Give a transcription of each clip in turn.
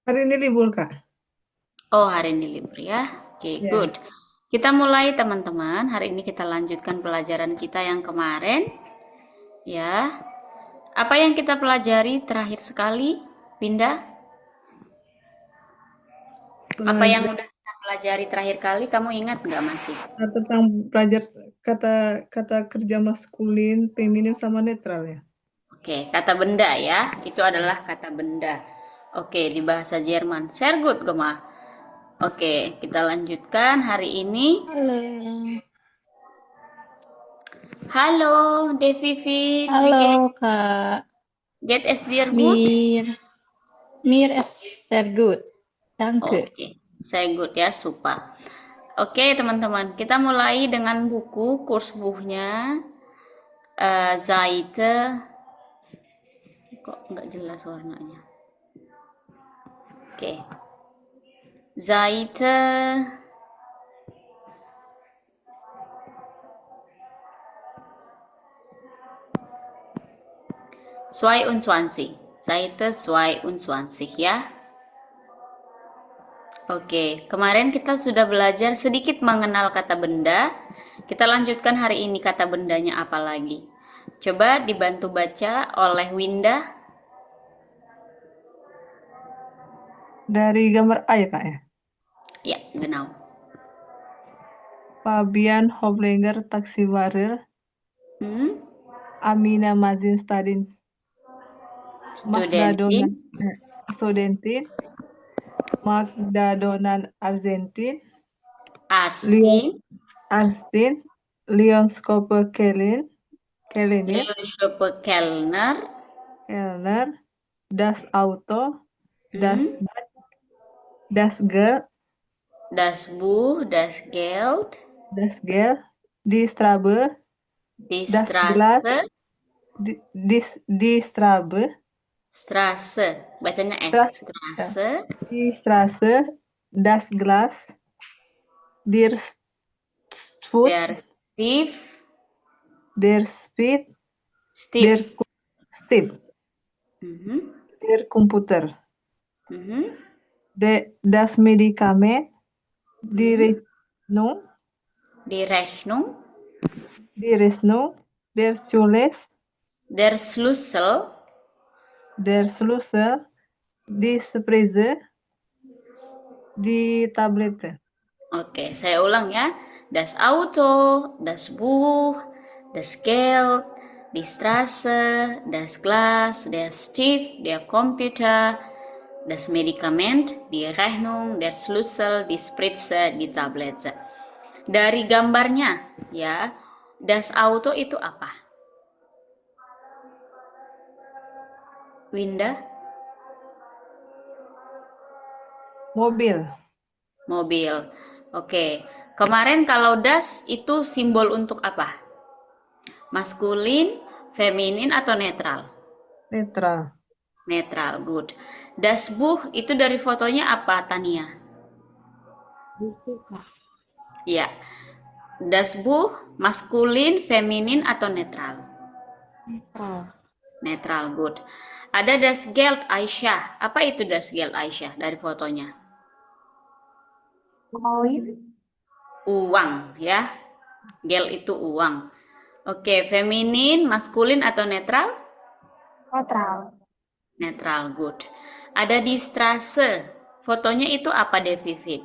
Hari ini libur, Kak. Oh, hari ini libur ya. Oke, Ya. good. Kita mulai teman-teman. Hari ini kita lanjutkan pelajaran kita yang kemarin. Ya. Apa yang kita pelajari terakhir sekali, Pindah? Apa yang Belajar udah kita pelajari terakhir kali, kamu ingat nggak masih? tentang belajar kata kerja maskulin, feminim, sama netral ya. Oke, kata benda ya. Itu adalah kata benda. Oke, di bahasa Jerman. Sehr gut, Gemma. Oke, kita lanjutkan hari ini. Halo, Halo, Devivid. Wie halo geht Kak geht es dir gut? Mir. Mir ist sehr gut. Danke. Oke, saya good ya, super. Oke, teman-teman, kita mulai dengan buku kurs bukunya Seite. Kok nggak jelas warnanya? Oke, Seite 22. Seite 22 ya. Oke, kemarin kita sudah belajar sedikit mengenal kata benda. Kita lanjutkan hari ini kata bendanya apa lagi. Coba dibantu baca oleh Winda. Dari gambar A ya, Kak ya. Ya, genau. Fabian Hofleger, Taxiwaren, Hmm? Amina Mazin Stadin, Mazda Studentin, Donan, Studentin, Magda Donan Argentin, Leon Arstin, Arstin, Leon Skope Kelenir, Leonshop Kellner, Kellner, Das Auto, Das hmm? Das Girl, Das Buch, das Geld, Das Gel, Die Strabe, die Das Glas, Straße, Die Strabe, Straße, bacanya S, Stras, ja, Straße, Die Straße, Das Glas, Der Food, der Stief, Der Speed, Der Stief, Step, mhm. Der Computer, Mhm. Das Medikament, Die Mhm. Rechnung, Die Rechnung, Die Rechnung, Der Schules, der Schlüssel, Der Schlüssel, Die Sprise, Die Tablette. oke, saya ulang ya. Das Auto, das Buch, das Geld, die Straße, das Glas, der Stift, der Computer, das Medikament, die Rechnung, der Schlüssel, die Spritze, die Tablette. Dari gambarnya, ya, das Auto itu apa? Winda, Mobil, mobil. Oke, kemarin kalau das itu simbol untuk apa? Maskulin, feminin, atau netral? netral. Netral, good. Das Buch itu dari fotonya apa, Tania? Buku Kak. Ya, das Buch maskulin, feminin, atau netral? Netral. Netral, good. Ada das Geld Aisyah. Apa itu das Geld Aisyah dari fotonya? Koin. Uang, ya. Gel itu uang. Oke, feminin, maskulin, atau netral? Netral. Netral, good. Ada di Strasse. Fotonya itu apa, David?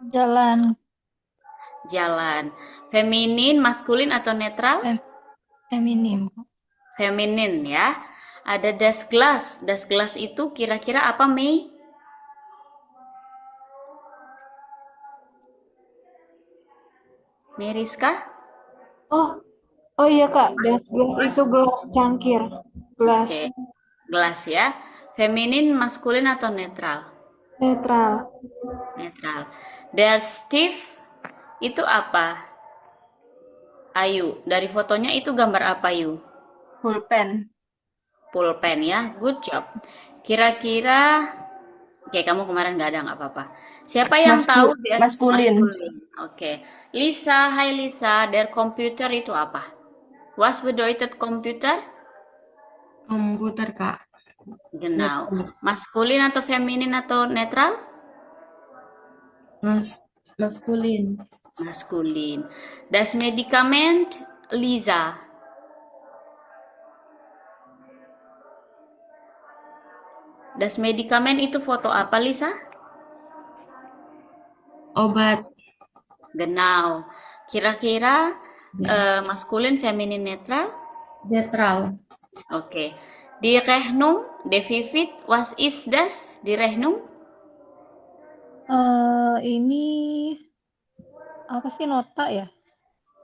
Jalan. Jalan. Feminin, maskulin, atau netral? Feminim. Feminin ya. Ada das Glas. Das Glas itu kira-kira apa, Mei? Meriska? Oh, oh iya Kak, gelas itu gelas cangkir. Gelas Oke, gelas ya. Feminin, maskulin, atau netral? netral. Netral. Der Stift itu apa? Ayu, dari fotonya itu gambar apa, Ayu? Pulpen. Pulpen ya, good job. Kira-kira, oke kamu kemarin nggak ada nggak apa-apa. Siapa yang tahu dia Maskulin. maskulin? Oke, Lisa, hai Lisa, der komputer itu apa? Was bedeutet komputer? Komputer Kak. Genau. Maskulin atau feminin atau netral? Maskulin. Maskulin. Das Medikament Lisa. Das Medikament itu foto apa, Lisa? Obat. Genau. Kira-kira maskulin, feminin, netral? Netral. Oke. Die Rechnung, de Vivid, was ist das? Die Rechnung? Ini apa sih, nota ya?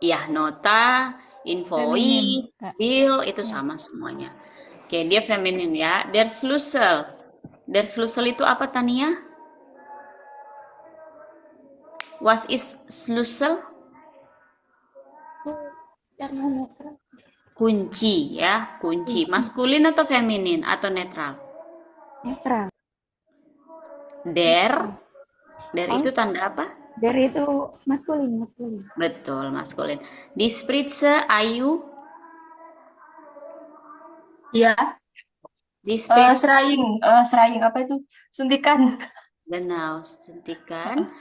Ya, nota, Feminin, invoice, Kak. bill, itu sama semuanya. Oke, dia feminin ya. Der Schlüssel. Der Schlüssel itu apa, Tania? Was is Schlüssel? Kunci ya, kunci. Maskulin atau feminin atau netral? Netral. Der itu tanda apa? Dari itu maskulin. Betul, maskulin. Die Spritze, Ayu. Ya. Die Spritze, Seraing apa itu? Suntikan. genau, suntikan.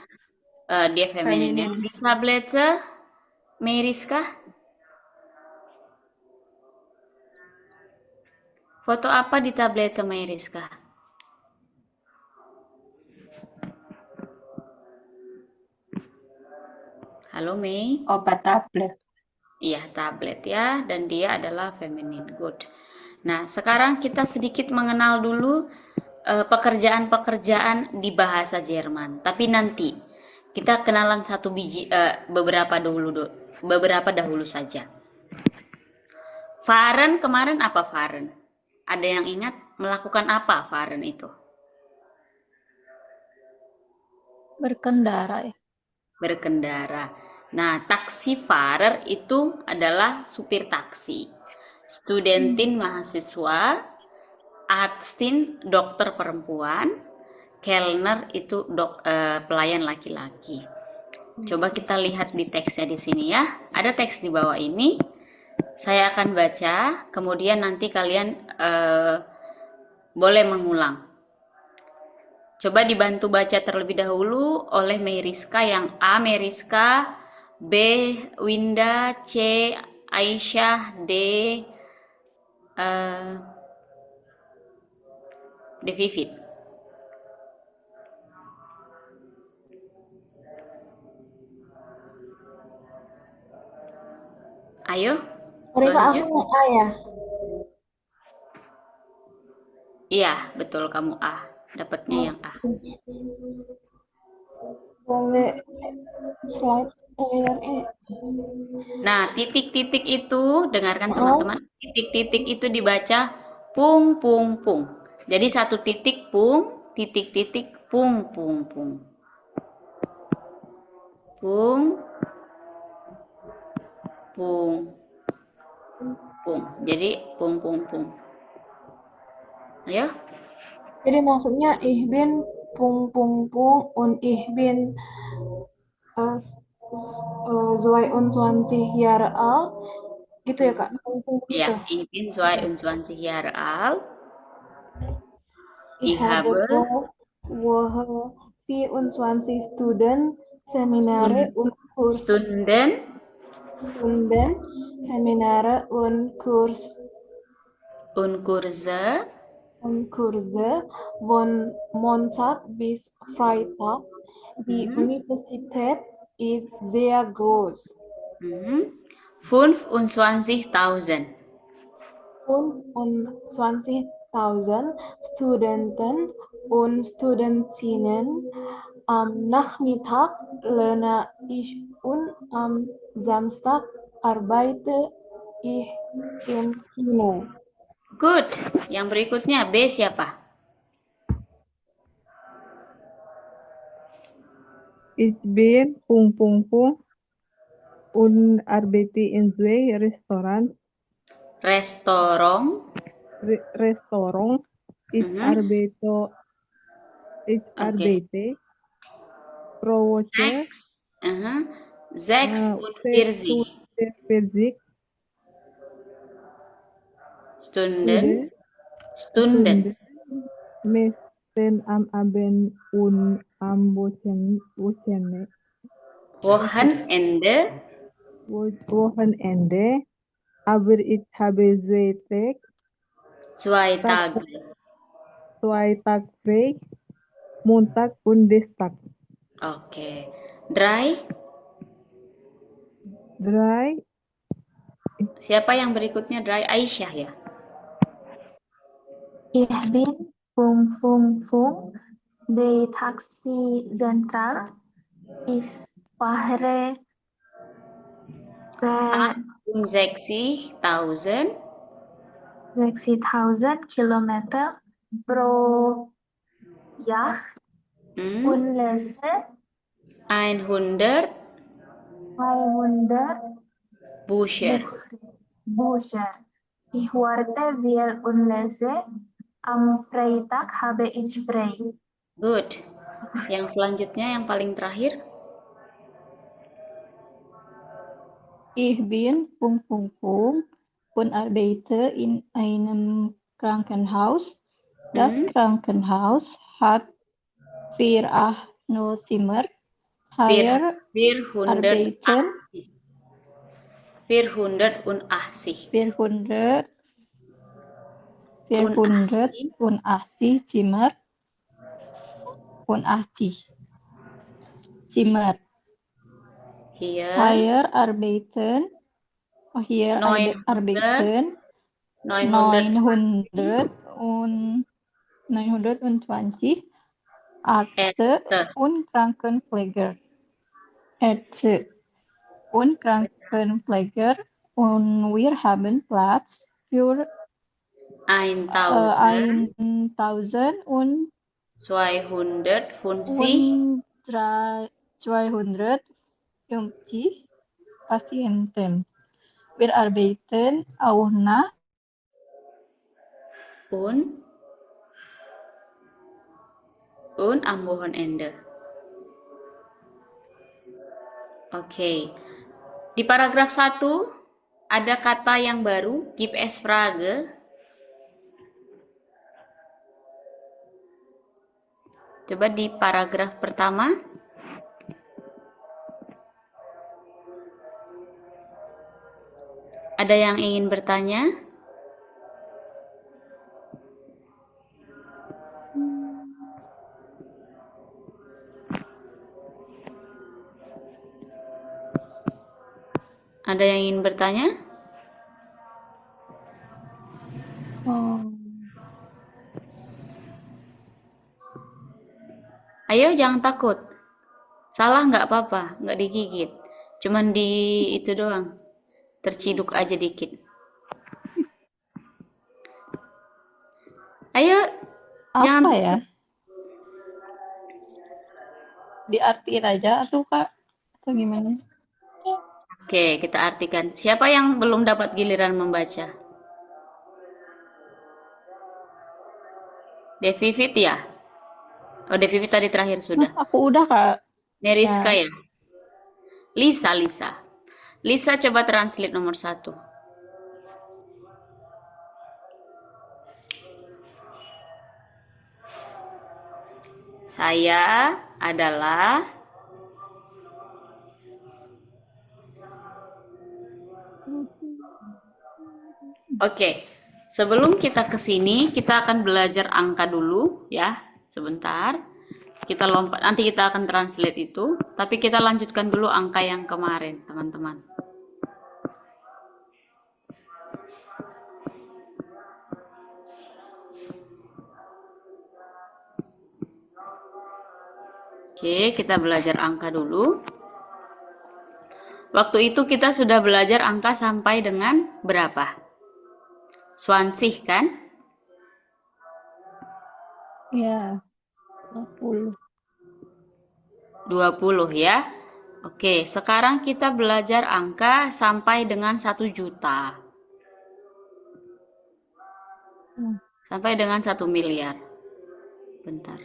Dia feminin ya. Feminin. Die Tablette, Meriska. Foto apa di tablette Meriska? Halo Mei. Obat tablet. Iya, tablet ya, dan dia adalah feminin. Good. Nah, sekarang kita sedikit mengenal dulu pekerjaan-pekerjaan di bahasa Jerman. Tapi nanti kita kenalan beberapa dahulu saja. Fahren kemarin apa fahren? Ada yang ingat melakukan apa fahren itu? Berkendara ya. Berkendara. Nah, taksifahrer itu adalah supir taksi. Studentin mahasiswa, Arztin dokter perempuan, Kellner itu pelayan laki-laki. Coba kita lihat di teksnya di sini ya. Ada teks di bawah ini. Saya akan baca, kemudian nanti kalian boleh mengulang. Coba dibantu baca terlebih dahulu oleh Meriska yang A. Meriska, B. Winda, C. Aisyah, D. Vivid. Ayo. Mereka Lanjut. aku A ya. Iya, betul kamu A. Dapatnya yang A. Boleh slide layar E. Nah, titik-titik itu, dengarkan teman-teman, titik-titik itu dibaca pung, pung, pung. Jadi satu titik pung, titik-titik pung, pung, pung. Pung, pung, pung. Jadi pung, pung, pung. Ayo. Jadi maksudnya ich bin pung pung pung und ich bin 22 Jahre alt. Gitu ya Kak? Pung pung gitu. Ja, ich bin 22 Jahre alt. Ich habe 24 Seminare und Stunden, Seminare und Kurse von Montag bis Freitag. Die Universität ist sehr groß. 25.000. 25.000 Studenten und Studentinnen. Am Nachmittag lerne ich und am Samstag arbeite ich im Kino. Good. Yang berikutnya B siapa? Ich bin pung pung pung und arbeite in zwei Restaurants. Restaurant. Ich arbeite pro Woche 46 Stunden Mesten am Abend und am Wochenende. Wochenende. Aber ich habe Zwei Tag, Tage. 2 Tage frei, Montag und Dienstag. Oke. Drei. 3. Siapa yang berikutnya? Dry Aisyah ya. Ich bin 5 bei Taxi Zentral. Ich fahre 60.000 60.000 Kilometer pro Jahr und lese 100 200 Bücher. Bücher. Ich warte viel und lese. Am Freitag habe ich frei. Good. Yang selanjutnya yang paling terakhir. Ich bin ... und arbeite in einem Krankenhaus. Das Krankenhaus hat 4 Zimmer. Hier arbeiten 480 Zimmer. Hier arbeiten 920 Ärzte und Krankenpfleger. Und wir haben Platz für 1250 Patienten. Wir arbeiten auch nach und am Wochenende. Oke. Di paragraf 1 ada kata yang baru, Gib es Frage. Coba di paragraf pertama. Ada yang ingin bertanya? Ada yang ingin bertanya? Ayo, jangan takut. Salah nggak apa-apa, nggak digigit. Cuman di itu doang. Terciduk aja dikit. Ayo, jangan apa ya? Diartiin aja tuh Kak atau gimana? Oke, kita artikan. Siapa yang belum dapat giliran membaca? Devivit ya? Oh, Devivit tadi terakhir sudah. Aku udah Kak. Meriska ya? Lisa. Lisa coba translate nomor 1. Saya adalah Oke. Sebelum kita ke sini, kita akan belajar angka dulu ya. Sebentar. Kita lompat, nanti kita akan translate itu, tapi kita lanjutkan dulu angka yang kemarin, teman-teman. Oke, kita belajar angka dulu. Waktu itu kita sudah belajar angka sampai dengan berapa? 20 kan? Ya, 20. 20 ya. Oke, sekarang kita belajar angka sampai dengan 1 juta. Sampai dengan 1 miliar. Bentar.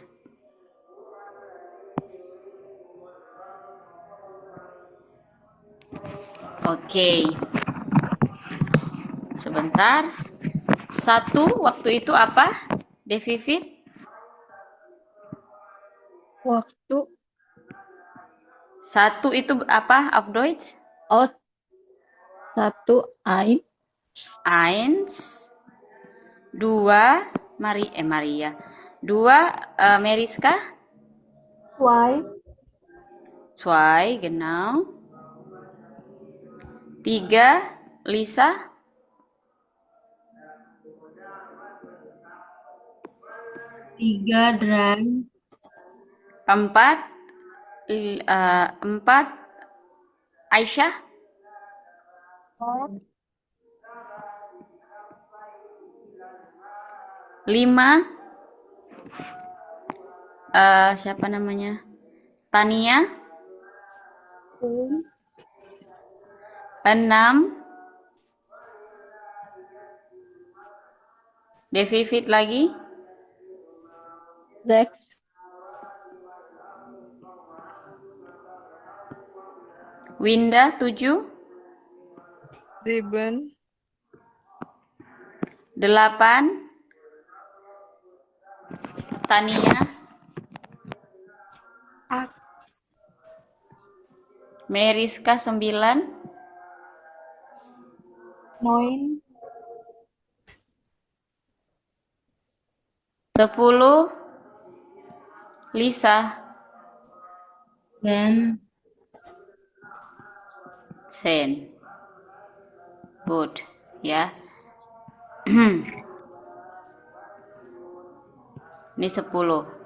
Oke. Sebentar. 1 waktu itu apa? Devivit? Waktu. Satu itu apa? Auf Deutsch? Oh, 1 ein. Eins. Dua. Maria. Dua. Meriska? Zwei. Zwei, genau. Tiga. Lisa? Tiga, drei. Empat. Empat. Aisyah? Lima. Siapa namanya? Tania? Enam. Devivit lagi? 6. Winda? Tujuh. 7. Delapan. Tania? Meriska? 9. 9. 10. Lisa? 10. 10. Good. Ya. Ini 10.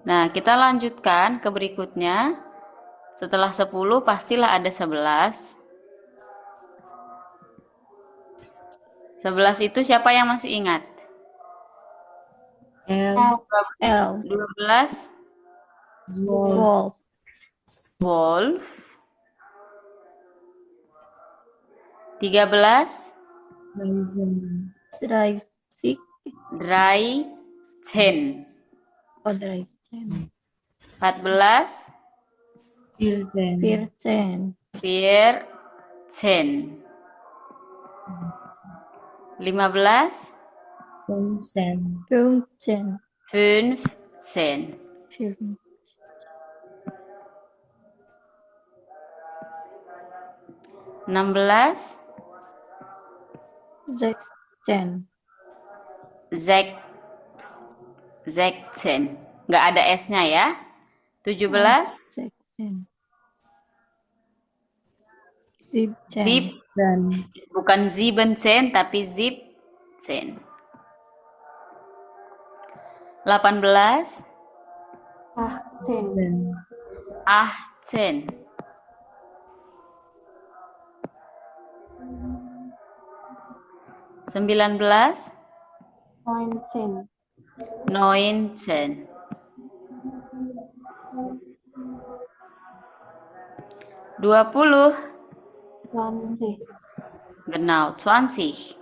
Nah, kita lanjutkan ke berikutnya. Setelah 10 pastilah ada 11. 11 itu siapa yang masih ingat? L. L. 12. Zwölf. Wolf. Wolf. 13. Dreizehn. 30. 13. Oh, 13. 14. Vierzehn. 14. 14. 15. Fünfzehn. 15. 15. 15. 16. 16. 16. Nggak ada S-nya ya. 17. 16. 17. Zip. Dan Bukan 17 tapi 17. 18. 18. dan 18. 19. 19. 19. 20. 20. Genau, 20.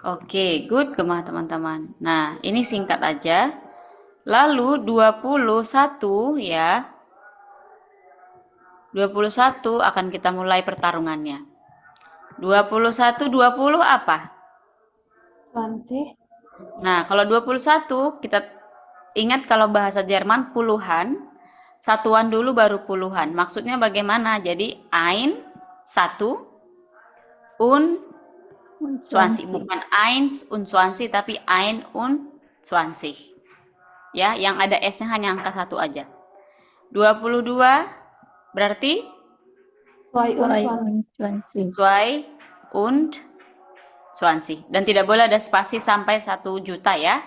Oke, good gemah teman-teman. Nah, ini singkat aja. Lalu 21 ya. 21 akan kita mulai pertarungannya. 21 20 apa? 20. Nah, kalau 21 kita ingat kalau bahasa Jerman puluhan, satuan dulu baru puluhan. Maksudnya bagaimana? Jadi ein 1 und 20, bukan eins und 20 tapi ein und 20. Ya, yang ada S-nya hanya angka 1 aja. 22 berarti 22. 2 und 20. Dan tidak boleh ada spasi sampai 1 juta ya.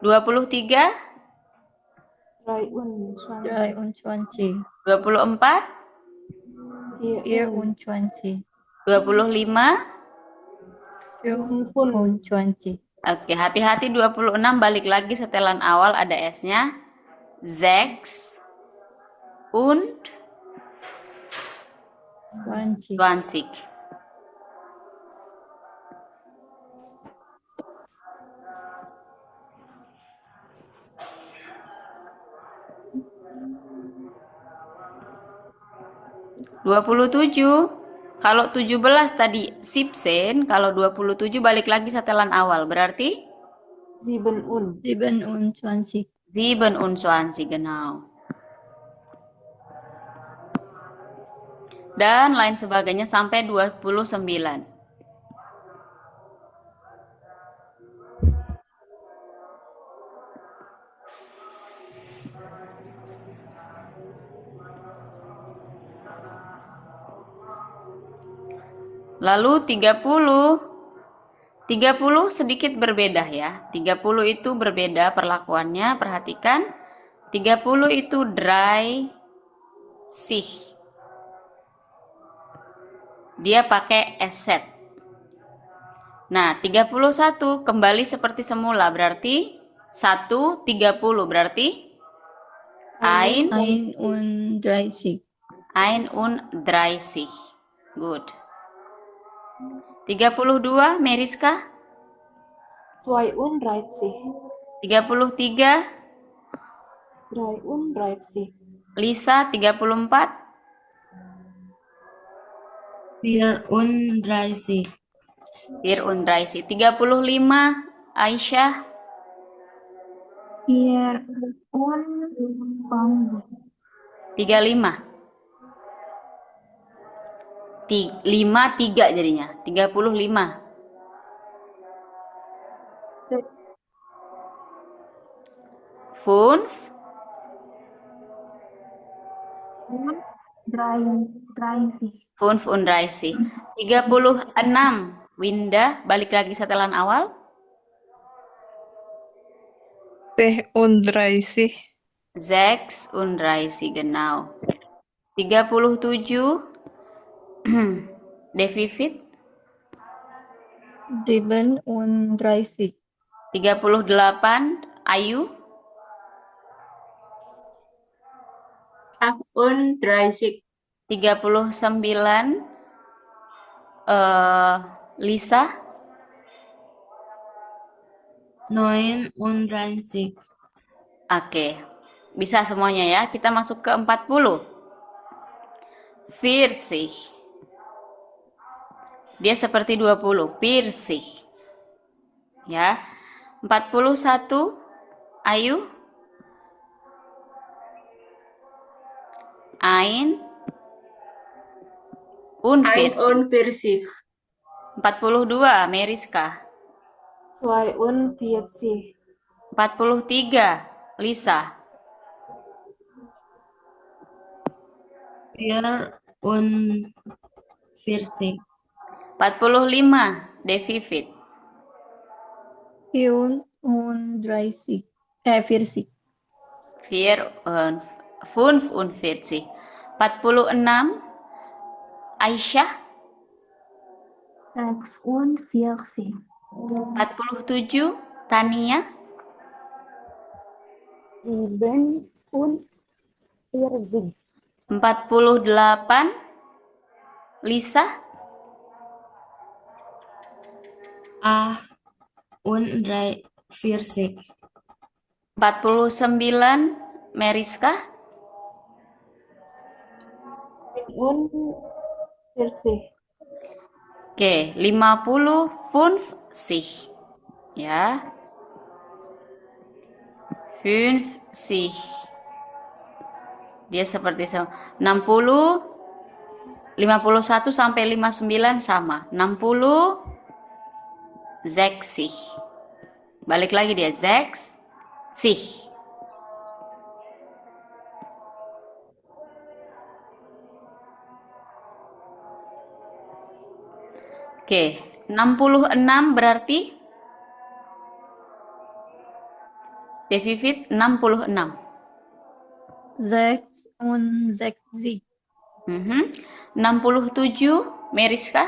23, 23. 24, 24. 25. 25. Oke, hati-hati 26 balik lagi setelan awal ada S-nya. 6 und 20. 20. Dua puluh 27. Kalau 17 tadi 17, kalau 27 balik lagi setelan awal. Berarti 27. 27. 27, genau. Dan lain sebagainya sampai 29. Lalu 30. 30 sedikit berbeda ya. 30 itu berbeda perlakuannya. Perhatikan. 30 itu dry sih. Dia pakai eset. Nah, 31 kembali seperti semula. Berarti 1:30 berarti ein Ein und 30. 31. Good. 32 Meriska. 32. 33 33. Lisa. 34 34. 35 Aisyah. 54. 35 53 jadinya. 35 Fünf 35 36 Winda. Balik lagi setelan awal. 36. 36, genau. 37 Devivit. 37. 38 Ayu. 38. 39 Lisa. 39. Oke, bisa semuanya ya. Kita masuk ke 40. 40. Dia seperti 20. 40. Ya. 41 Ayu. Ein. 41. 42 Meriska. 42. 43 Lisa. 44. 45 Devivit. 34. 40. 45 46 Aisyah. 46. 47 Tania. 47. 48 Lisa. 48. 49 Meriska. 50. Oke, 50 ya. 50. Dia seperti 60 51 sampai 59 sama. 60 60. Balik lagi dia 60. Oke, 66 berarti Devivit 66. 66. 67 Meriska.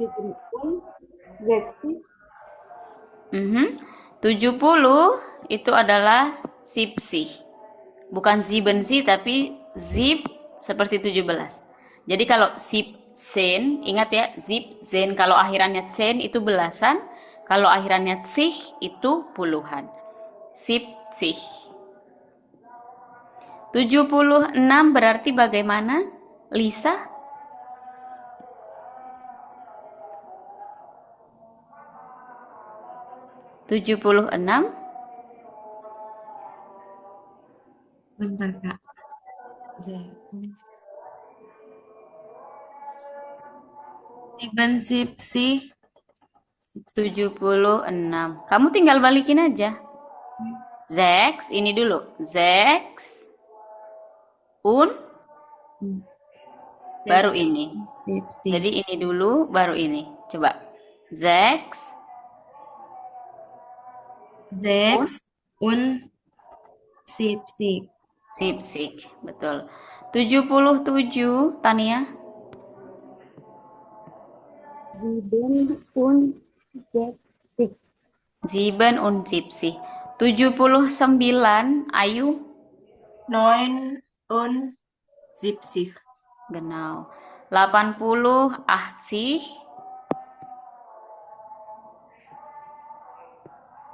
67. 70 itu adalah sipsi. Bukan zibensi tapi zip seperti 17. Jadi kalau sip sen, ingat ya, zip zen kalau akhirannya sen itu belasan, kalau akhirannya sih itu puluhan. Sip sih. 76 berarti bagaimana? Lisa? (76) Bentar, Kak. Sipsih. 76. Kamu tinggal balikin aja. Sechs, ini dulu. Sechs. Un. Baru ini. Sipsih. Jadi ini dulu, baru ini. Coba. Sechs. Sechs und siebzig. Sipsik. Betul. 77, Tania. 77. 79, Ayu. 79. Genau. 80, 80.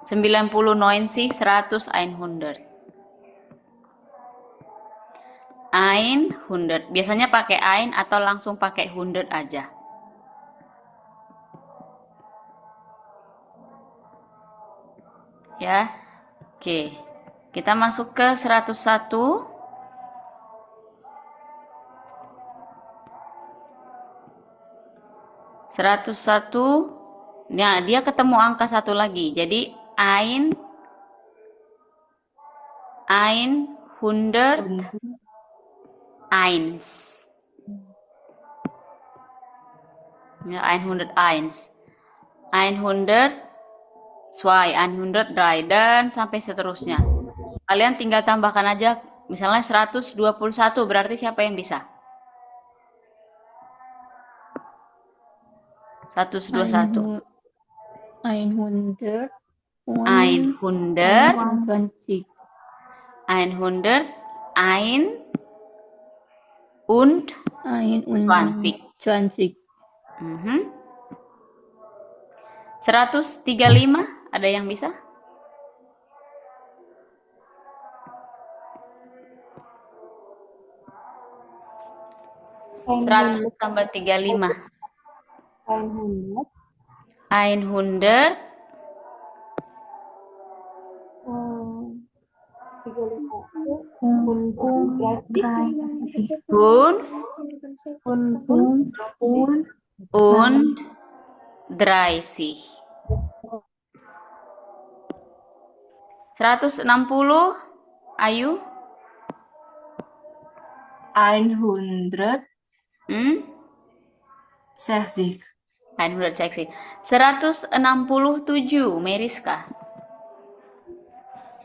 90, 90, 100, 100. 100. Biasanya pakai ein atau langsung pakai 100 aja. Ya. Oke. Kita masuk ke 101. 101. Nah, dia ketemu angka 1 lagi. Jadi ein 100 eins. Ya, 100 eins. 100 2, 100 3 dan sampai seterusnya. Kalian tinggal tambahkan aja, misalnya 121, berarti siapa yang bisa? 121. 100 100 120. 100 und 120. 135, ada yang bisa? 100 tambah 35. 100. 100 und 30. 160, Ayu? 160. 160. 167, Meriska.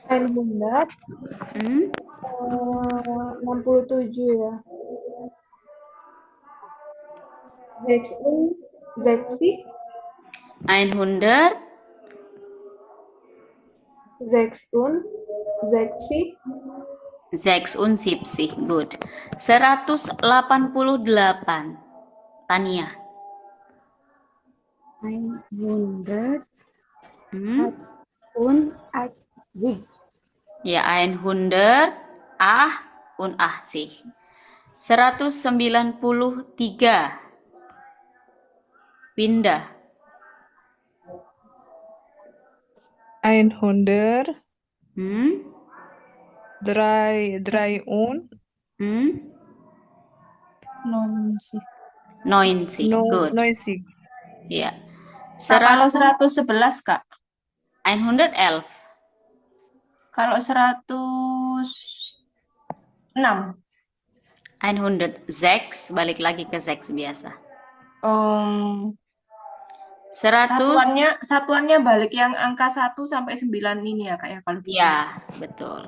167 ya. 66. 100 76. Good. 188, Tania. 100 Ya, 100 und 80. 193, Winda. 100 Hmm? 3 und Hmm? 90. 90. Good. 90. Ya. Kalau 111, Kak. 111. Kalau 106. 106, balik lagi ke 6 biasa. 100. Satuannya balik yang angka 1 sampai 9 ini ya, Kak, ya, kalau gitu. Ya, betul.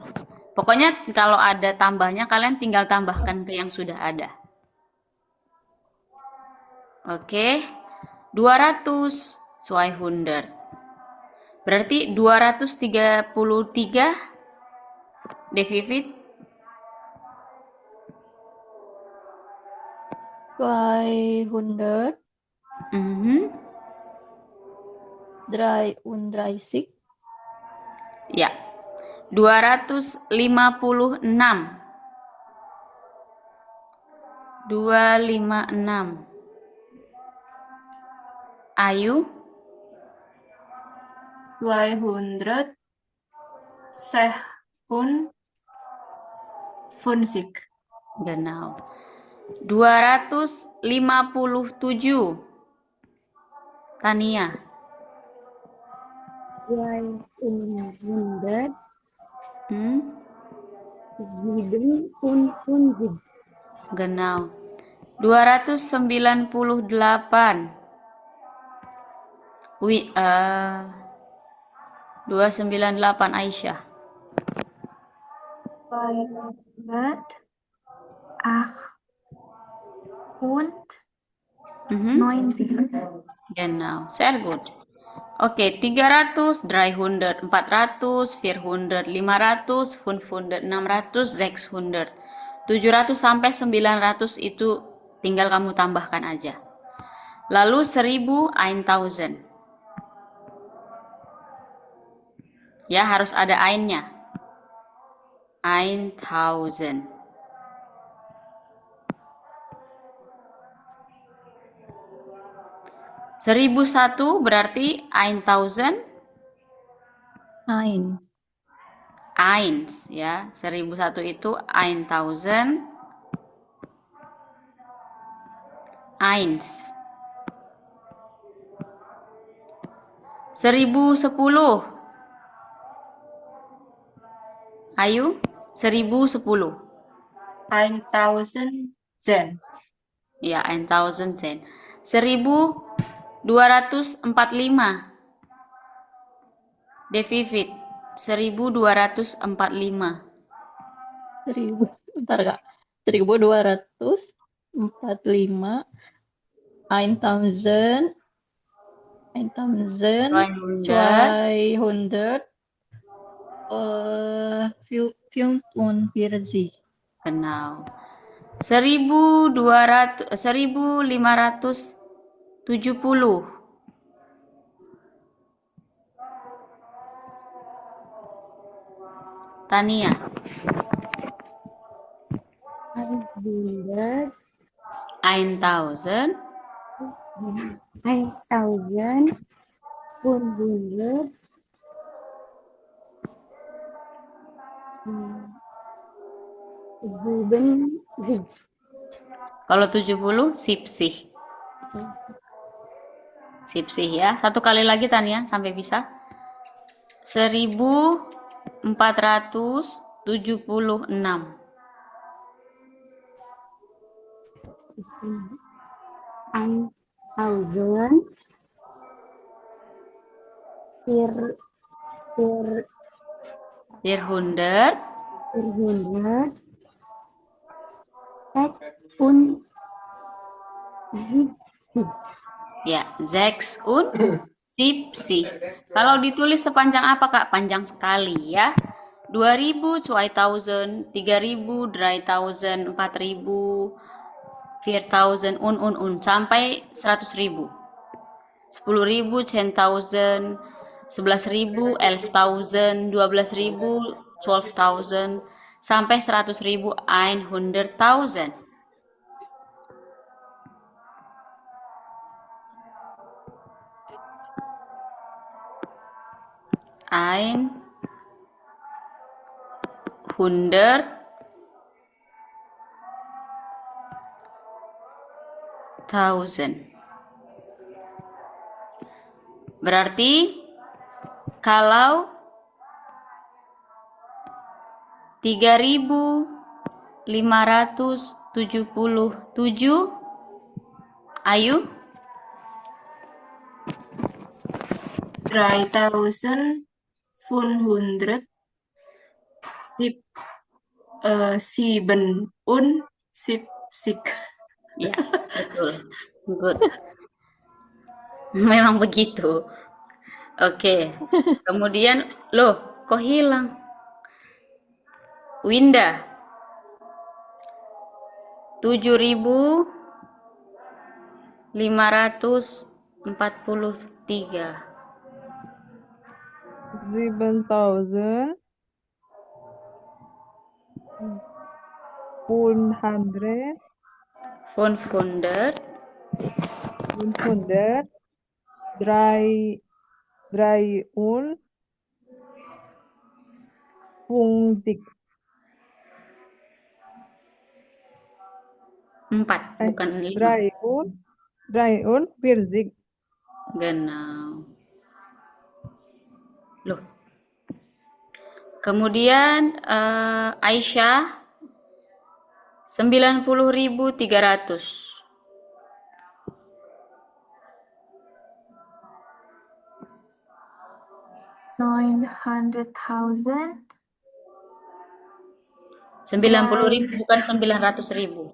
Pokoknya kalau ada tambahnya, kalian tinggal tambahkan ke yang sudah ada. Oke. 200, 200. Berarti 233, Devivit. 200 33. Ya. 256. 256. Ayu? 256. Genau. 257. Tania? 257. Genau. 298. 298 Aisyah. 298. Genau. Sehr gut. Oke, 300, 300, 400, 400, 500, 500, 600, 600. 700 sampai 900 itu tinggal kamu tambahkan aja. Lalu 1000, 1000. Ya, harus ada ainnya. 1000. 1001 berarti 1000. Eins. Eins, ya. 1001 itu 1000. Eins. 1010. Ayu, 1010. 1000 Zen. Ya, 1000 Zen. 1245. Devivit, 1245. bentar Kak. 1245. 1000. 1000. 200. 45. Genau. 1570. Tania. 100. 1000. 1000. 100. Kalau 70 sipsih. Sipsih ya. Satu kali lagi Tania sampai bisa. 1476. 1000. 400. 400. Ya, 670. Kalau ditulis sepanjang apa Kak? Panjang sekali ya. 2000, 2000, 3000, 3000, 4000, 4000, sampai 100.000. 10.000, 10,000, 11.000, 11,000, 12.000, 12,000, sampai 100.000, 100,000. Ein, 100, 1000. Berarti kalau 3.577, Ayu, 3500 sieben und 70. ya betul, good. Memang begitu. Oke. Kemudian, loh, kok hilang? Winda, 7.543. 7,100. 100. 500 500 53 4, bukan 5. 43 Genau. Loh. Kemudian Aisyah 90.300. 900,000. 90.000 bukan 900.000.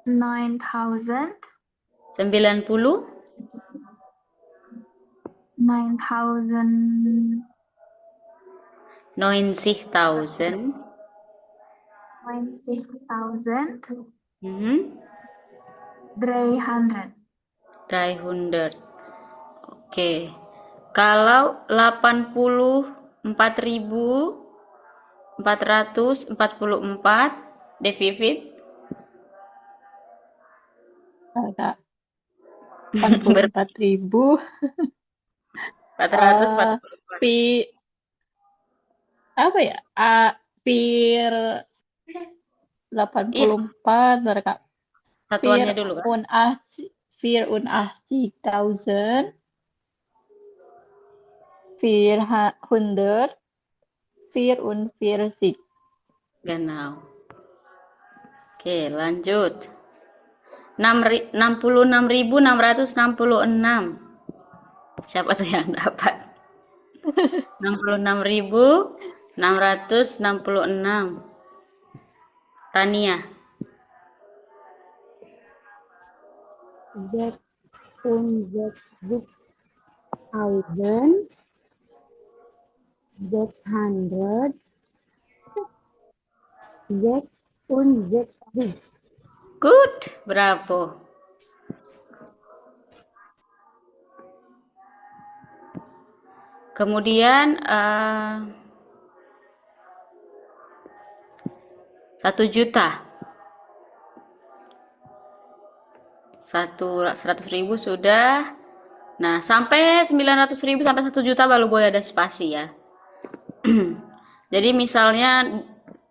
9,000. 90 9,000. 90.000. 90,000. 300. 300. Oke. Kalau 84.444, Devivit Kak. 84.000. 444. Apa ya? Pir 84, bentar, Kak. Satuannya dulu kan. Vier und 80.000. 400. 44. Genau. Oke, lanjut. 66.666. Siapa tuh yang dapat? 66.666. Tania. Sechs und 600. 66. Good, bravo. Kemudian 1 juta. 100.000 sudah. Nah, sampai 900.000 sampai 1 juta baru boleh ada spasi ya. Jadi misalnya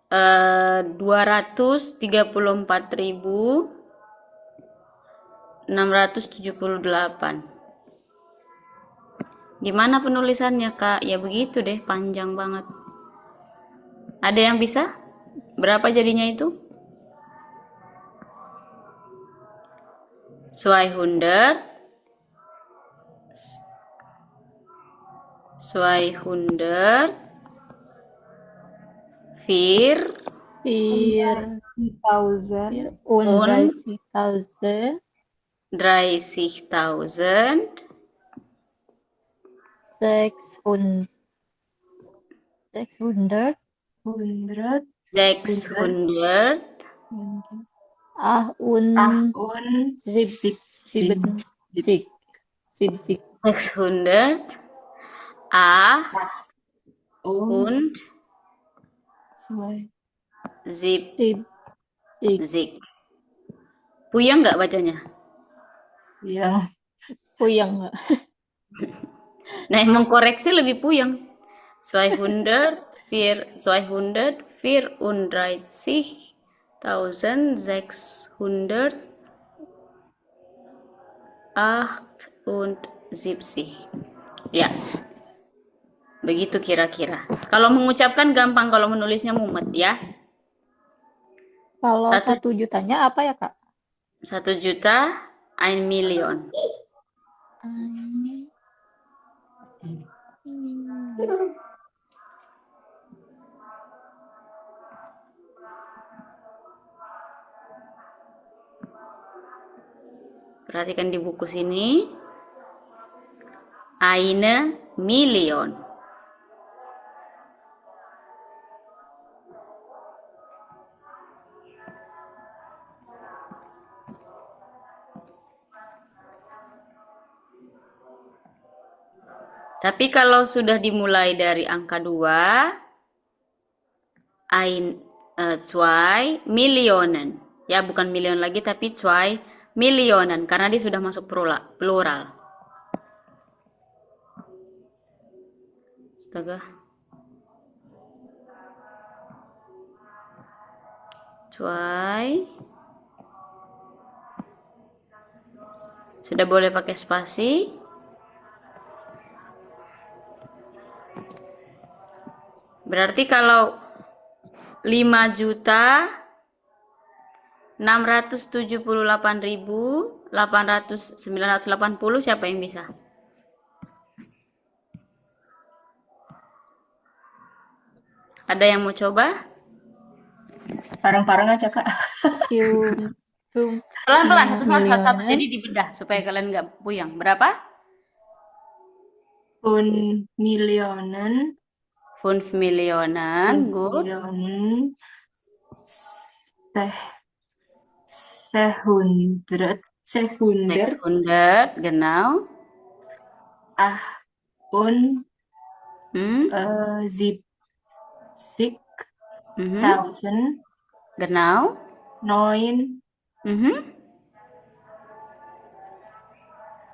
234.678. Gimana penulisannya, Kak? Ya begitu deh, panjang banget. Ada yang bisa? Berapa jadinya itu? 200. 200. 4. 3000. Und 30.000. 30.000. 600. 100. 600. Und 70. 600. 600. Und 70. Puyeng nggak bacanya? Ya. Puyeng nggak? Nah, yang mengkoreksi lebih puyeng. 200, 234.678. Ya, begitu kira-kira. Kalau mengucapkan gampang, kalau menulisnya mumet ya. Kalau 1 jutanya apa ya, Kak? 1 juta, 1 million. Perhatikan di buku sini. Eine Million. Tapi kalau sudah dimulai dari angka 2, 2 Millionen. Ya, bukan million lagi, tapi 2 Millionen, karena dia sudah masuk plural. Astaga. 2. Sudah boleh pakai spasi. Berarti kalau 5.678.980 siapa yang bisa? Ada yang mau coba? Bareng-bareng aja, Kak. Yum, yum, Pelan-pelan, satu-satu. Millionen. Jadi dibedah supaya kalian nggak puyeng. Berapa? 5 Millionen, 5 Millionen, 5 good. Millionen, sehundert, 600, genau. und Hmm, 70.000, genau. 9, Mhm.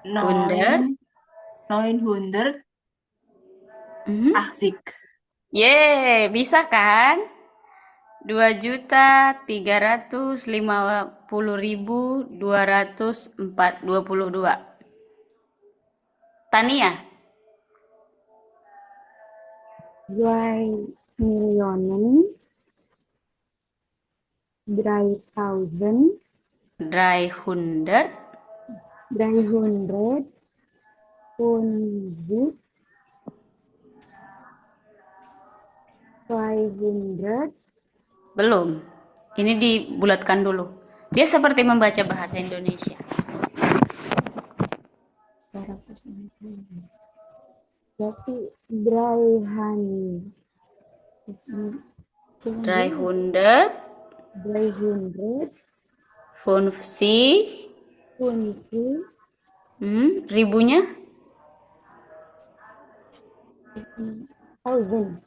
100. 980. Mhm. Yeay, bisa kan? 2.350.222. Tania, 2 Millionen 3.000 300. 350 500 Belum. Ini dibulatkan dulu. Dia seperti membaca bahasa Indonesia. 260. Berarti 300 300, 300 50. 50 Ribunya? 1000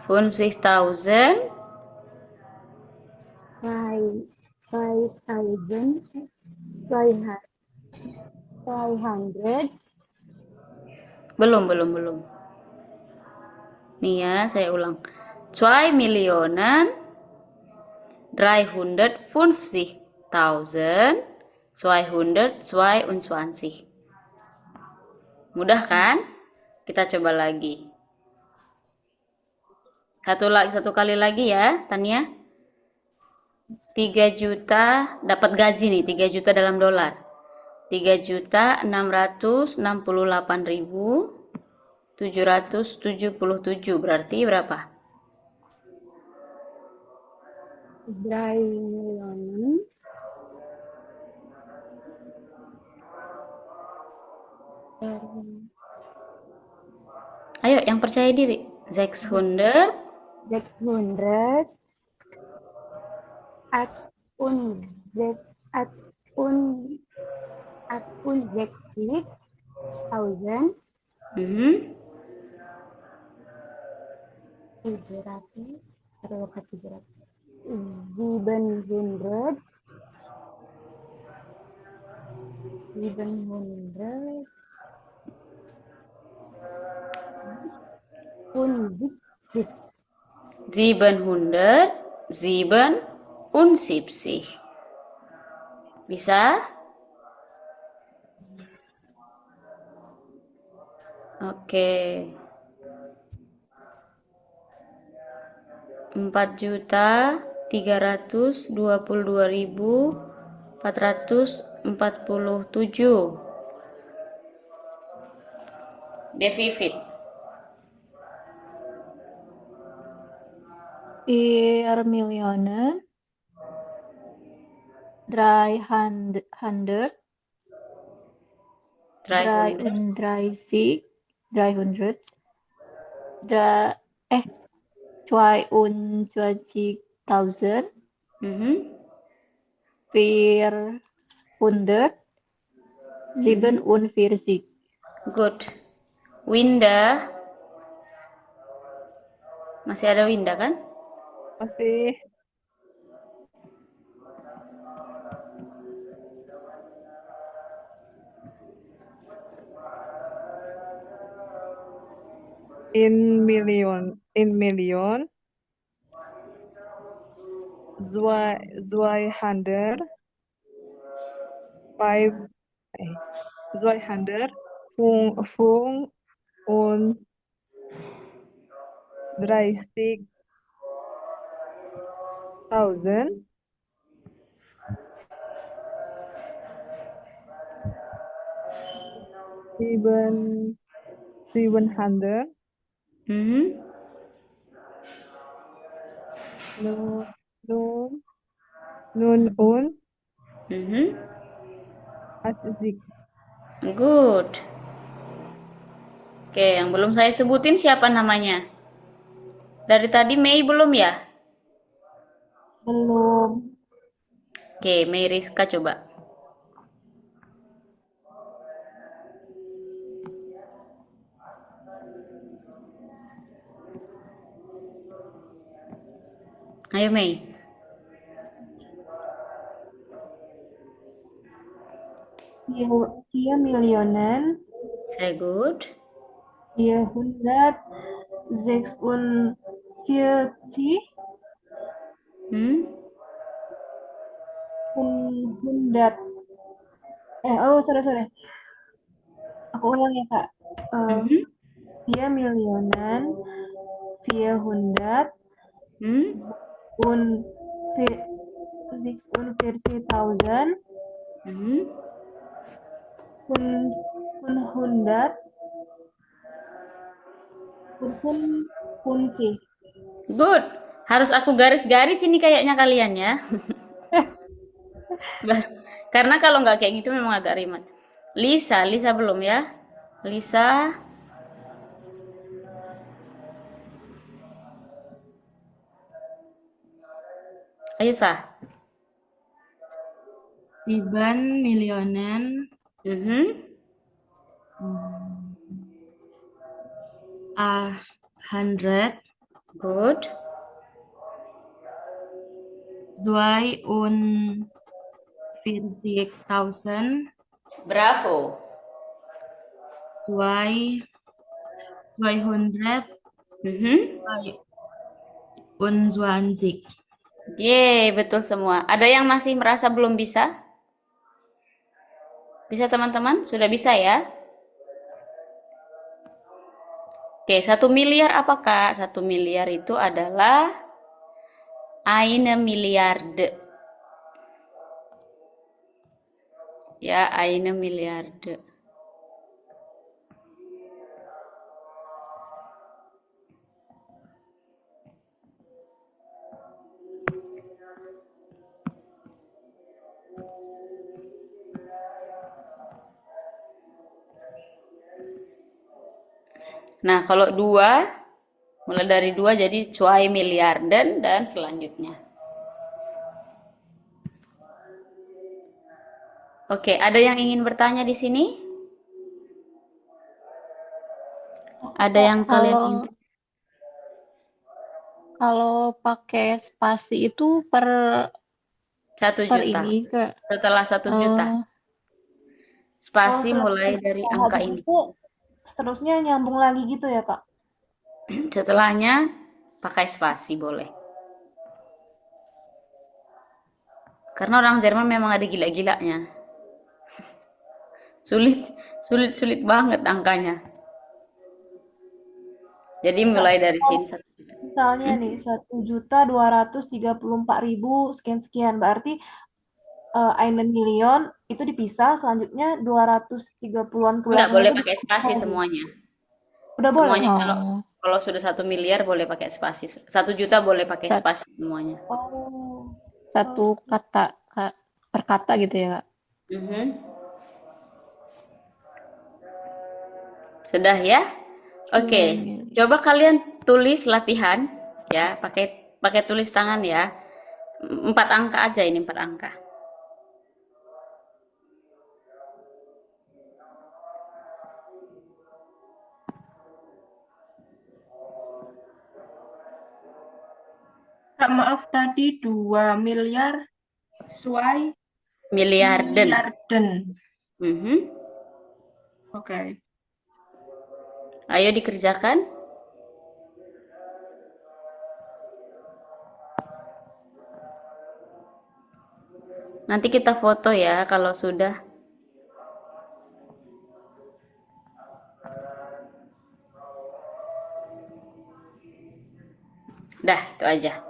50,000. 5,000 500 Belum. Nih ya, saya ulang. 2 Millionen 350.222. Mudah kan? Kita coba lagi. Satu kali lagi ya, Tania. 3 juta dapat gaji nih, 3 juta dalam dolar. 3.668.777 berarti berapa? 3 Millionen Ayo, yang percaya diri. 600. 600 akun akun 60.000 Mhm. 700 700 700 700 777. Bisa? Oke. 4.322.447. Devivit. 4 Millionen 300 300. 330 22.000 Mhm. 447. Good. Winda. Masih ada Winda kan? Masih. In million, 200, 200 Fung und 30.000 700 Mhm. nun nun und Mhm. 80. Good. Oke, yang belum saya sebutin siapa namanya? Dari tadi Mei belum ya? Belum. Oke, Mei Rizka coba. Ayo Mei. 4 Millionen Sehr gut. 446 Hmm? 100 sorry. Aku ulang ya, Kak. Mhm. 4 Millionen 400 Hmm? 46.000 Mhm. 100 50. Good. Harus aku garis-garis ini kayaknya kalian ya. Karena kalau nggak kayak gitu memang agak ribet. Lisa belum ya? Lisa, ayo Sah. 7 Millionen Mhm. 100 Good. 42.000 Bravo. 200 Mhm. 22. Yeay, betul semua. Ada yang masih merasa belum bisa? Bisa teman-teman? Sudah bisa ya? Oke, 1 miliar apa Kak? 1 miliar itu adalah eine Milliarde. Ya, eine Milliarde. Nah, kalau 2, mulai dari 2 jadi 2 Milliarden dan selanjutnya. Oke, ada yang ingin bertanya di sini? Ada yang kalian ingin? Kalau pakai spasi itu per 1 per juta. ini ke Setelah 1 juta. eh, Spasi setelah mulai dari angka habis ini. itu seterusnya nyambung lagi gitu ya, Kak? Setelahnya pakai spasi boleh. Karena orang Jerman memang ada gila-gilanya. Sulit banget angkanya. Jadi mulai dari sini 1 juta. Misalnya nih 1.234.000 sekian. Berarti eine Million itu dipisah, selanjutnya 230-an ke Enggak belakang boleh itu pakai spasi lagi. semuanya. Udah boleh? Semuanya oh, kalau sudah 1 miliar boleh pakai spasi. 1 juta boleh pakai sat- spasi semuanya. Oh. satu kata per kata gitu ya, Kak. Mhm. Sudah ya? Oke. 2 miliar. Coba kalian tulis latihan ya, pakai tulis tangan ya. 4 angka aja ini, 4 angka. Kak, maaf tadi 2 miliar sesuai Miliarden. miliarden. Mhm. Oke. Ayo dikerjakan. Nanti kita foto ya kalau sudah. Dah, itu aja.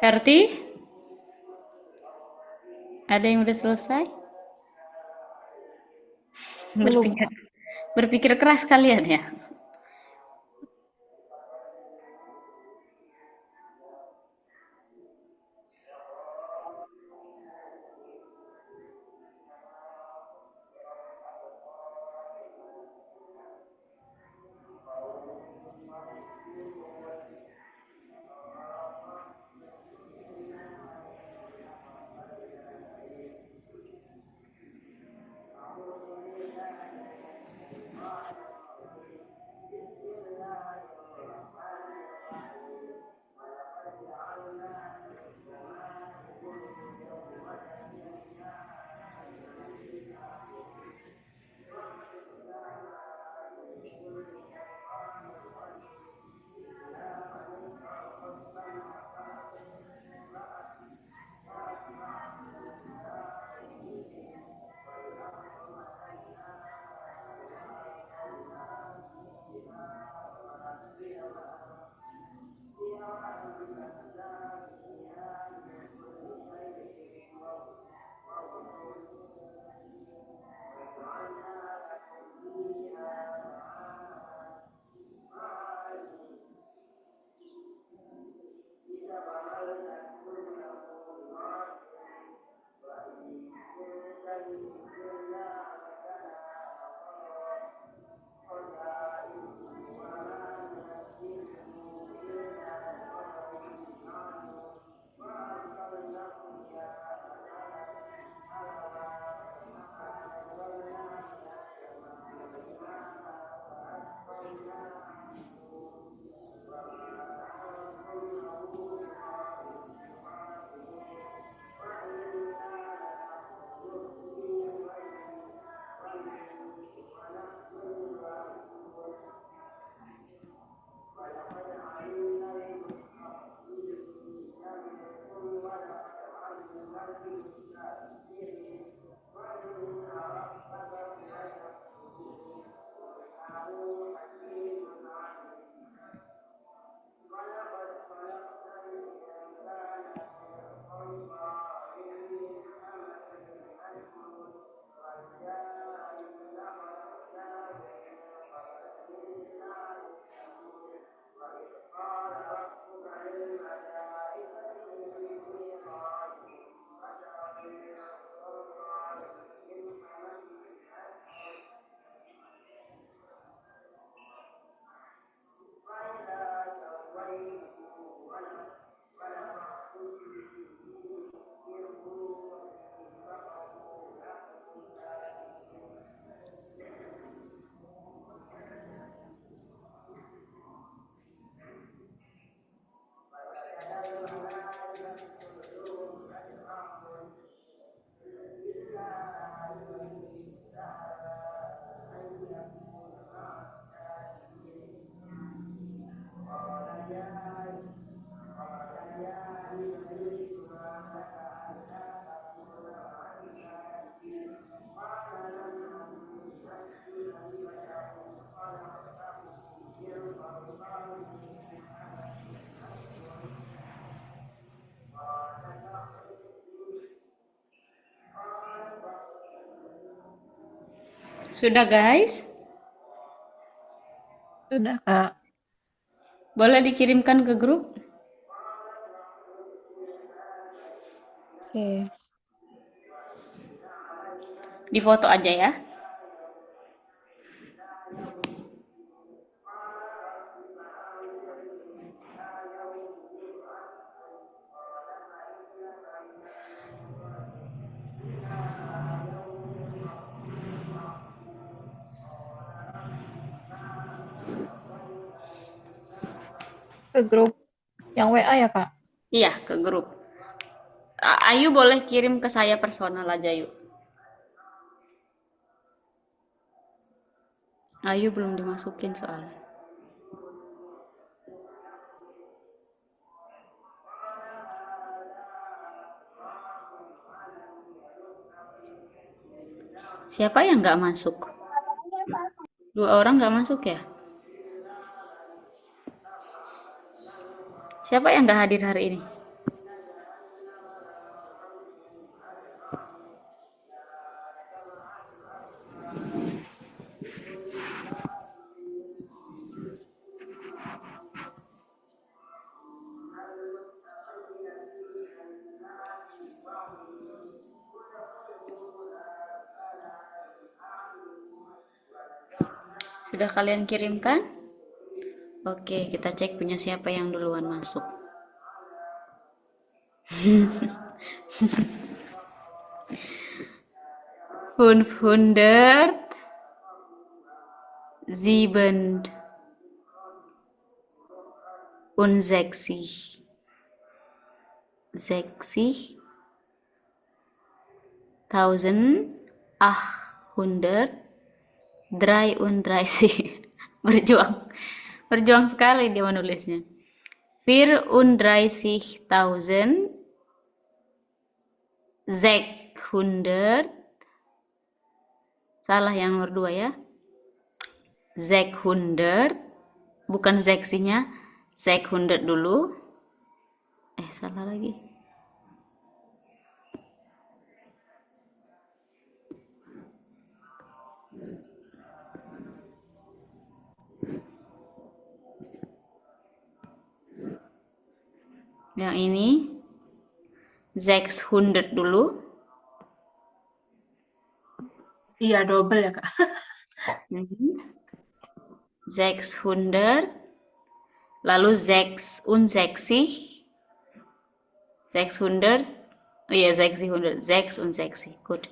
Herti? Ada yang udah selesai? Belum. Berpikir keras kalian ya. Sudah guys? Sudah, Kak. Boleh dikirimkan ke grup? Oke. Di foto aja ya. Ke grup yang WA ya, Kak? Iya, ke grup. Ayu boleh kirim ke saya personal aja yuk. Ayu belum dimasukin soalnya. Siapa yang nggak masuk? 2 orang nggak masuk ya? Siapa yang nggak hadir hari ini? Sudah kalian kirimkan? Oke, kita cek punya siapa yang duluan masuk. 567 1833 berjuang sekali dia menulisnya. 34.600 salah yang nomor 2 ya. 600 bukan seksinya, 600 dulu. Salah lagi. Yang ini 600 dulu. Iya, double ya, Kak. 600 lalu 66 600 iya 600 66 good.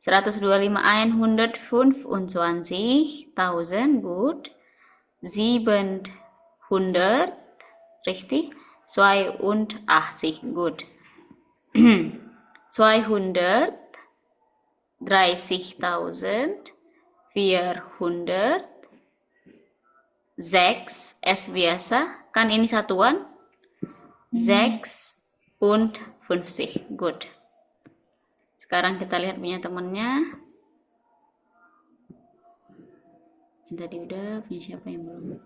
125.125.000 gut. 700 richtig. 82 gut. 230.400 6 S biasa kan ini satuan. 56 good. Sekarang kita lihat punya temennya. Tadi udah, punya siapa yang belum?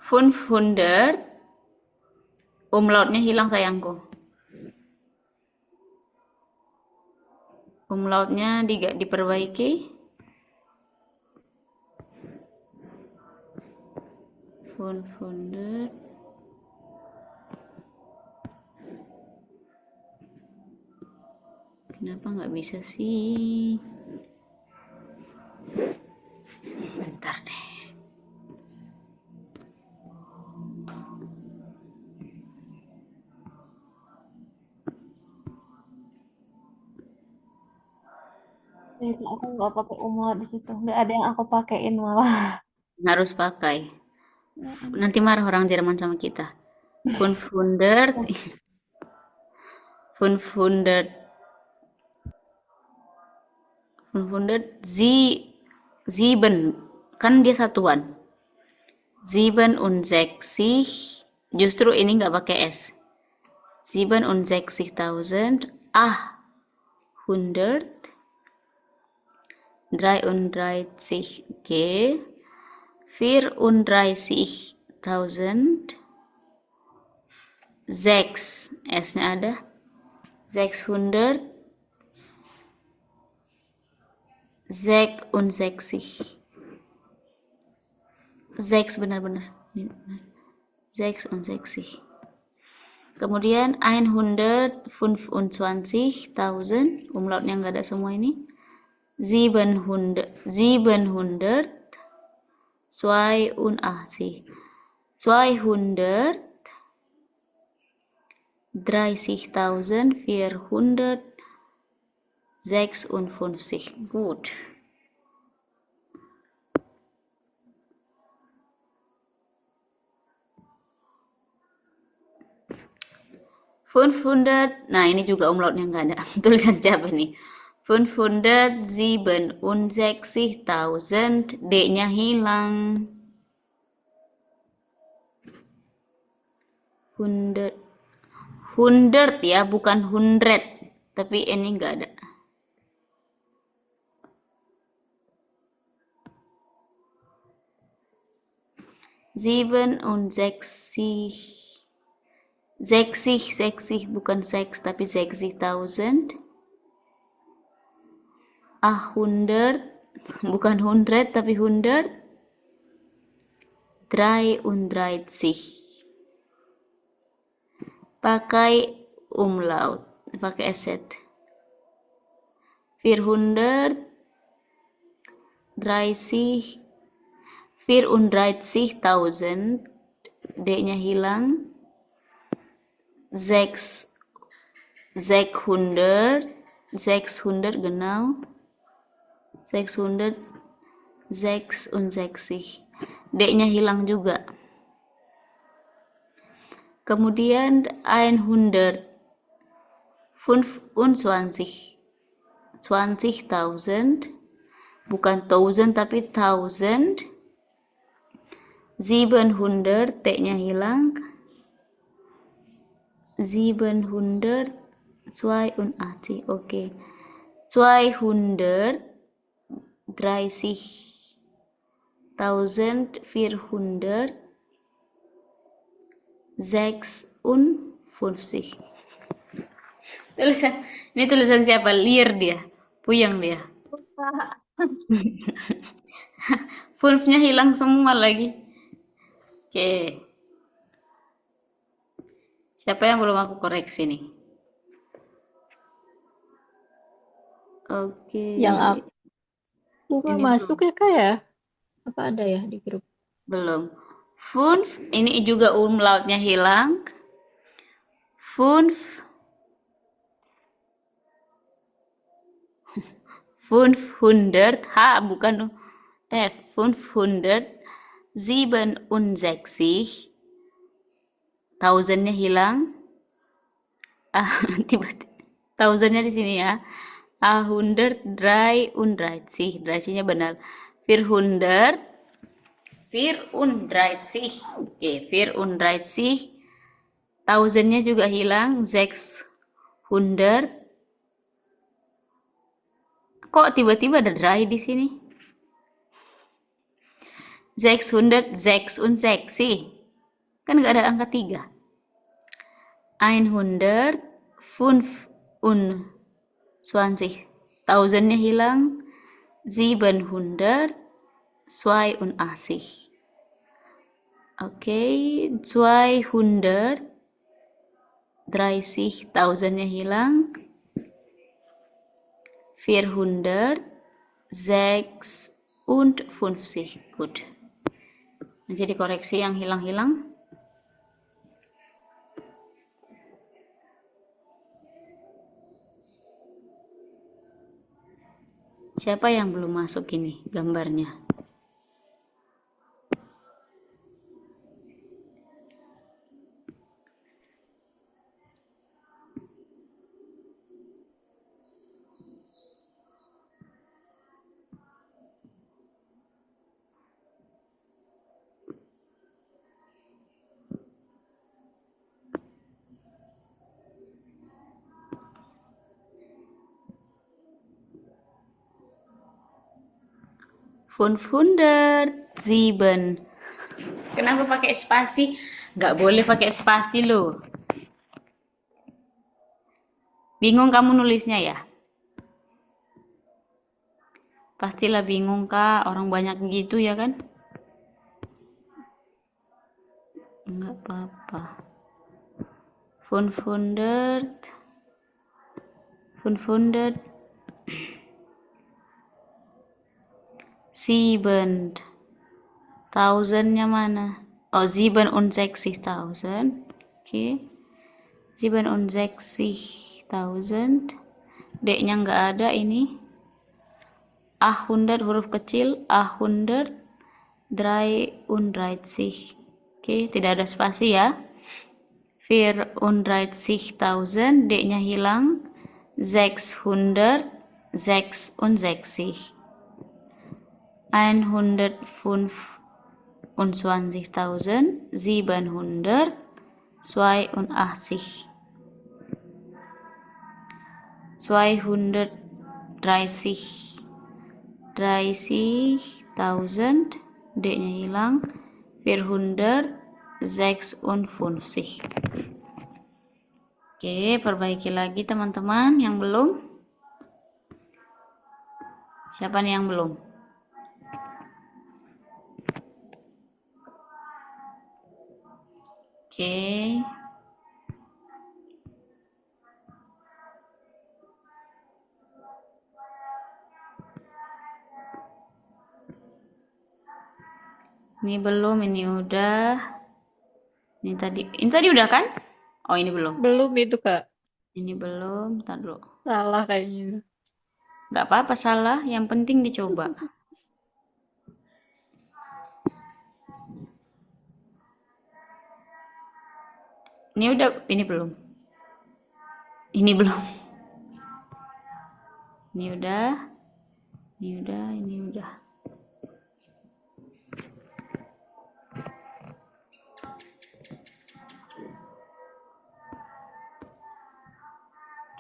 500 umlautnya hilang sayangku. Umlautnya diperbaiki. 500 kenapa nggak bisa sih? Bentar deh. Kak, aku nggak pakai umlaut di situ. Nggak ada yang aku pakein malah. Harus pakai. Nanti marah orang Jerman sama kita. 500, 500, 500, sieben, kan dia satuan. 67, justru ini nggak pakai S. 67.000, 833 G, 34.000, 6, S-nya ada, 600, 66, 6 benar-benar, 66. Kemudian 125.000, umlautnya nggak ada semua ini. 700, 280, 230.456. Gut. 500, nah ini juga umlautnya nggak ada. Tulisan siapa nih? 567.000, D-nya hilang. 100 ya, bukan 100, tapi ini nggak ada. Sieben und 60, bukan 6 tapi 60.000. 100, bukan 100 tapi 100. 33. Pakai umlaut, pakai eset. 34.000, D-nya hilang. 600, genau. 666, D-nya hilang juga. Kemudian 125.000, bukan 1000 tapi 1000. 700, T-nya hilang. 782, oke. 230.456. Ini tulisan siapa? Liar dia, puyeng dia. Fünf-nya hilang semua lagi. Oke. Siapa yang belum aku koreksi nih? Oke. Yang aku nggak Ini masuk ya Kak ya? Apa ada ya di grup? belum. Fünf, ini juga umlautnya hilang. Fünf, 500, H bukan F. 567, 1000-nya hilang. Tiba-tiba 1000-nya di sini ya. 133, nya benar. 400, 34, oke, 34, 1000-nya juga hilang. 600. Kok tiba-tiba ada dry di sini? 666, kan nggak ada angka 3. 125, 1000-nya hilang. 782. Oke, 230, 1000-nya hilang. 456, gut. Jadi koreksi yang hilang-hilang. Siapa yang belum masuk ini gambarnya? Sieben. Kenapa pakai spasi? Nggak boleh pakai spasi loh. Bingung kamu nulisnya ya? Pastilah bingung Kak, orang banyak gitu ya kan? Nggak apa-apa. 500. 7. Thousand-nya mana? Oh, 67.000. Oke. 67.000. D-nya nggak ada ini. 100 huruf kecil. 133. Oke, tidak ada spasi ya. 64.000. D-nya hilang. 666. 125.782. 230.000. D-nya hilang. 456. Oke, perbaiki lagi teman-teman yang belum. Siapa nih yang belum? Oke. Ini belum, ini udah. Ini tadi udah kan? Oh, ini belum. Belum itu, Kak. Ini belum, ntar dulu. Salah kayaknya. Nggak apa-apa salah, yang penting dicoba. Ini udah, ini belum. Ini belum. Ini udah. Ini udah, ini udah.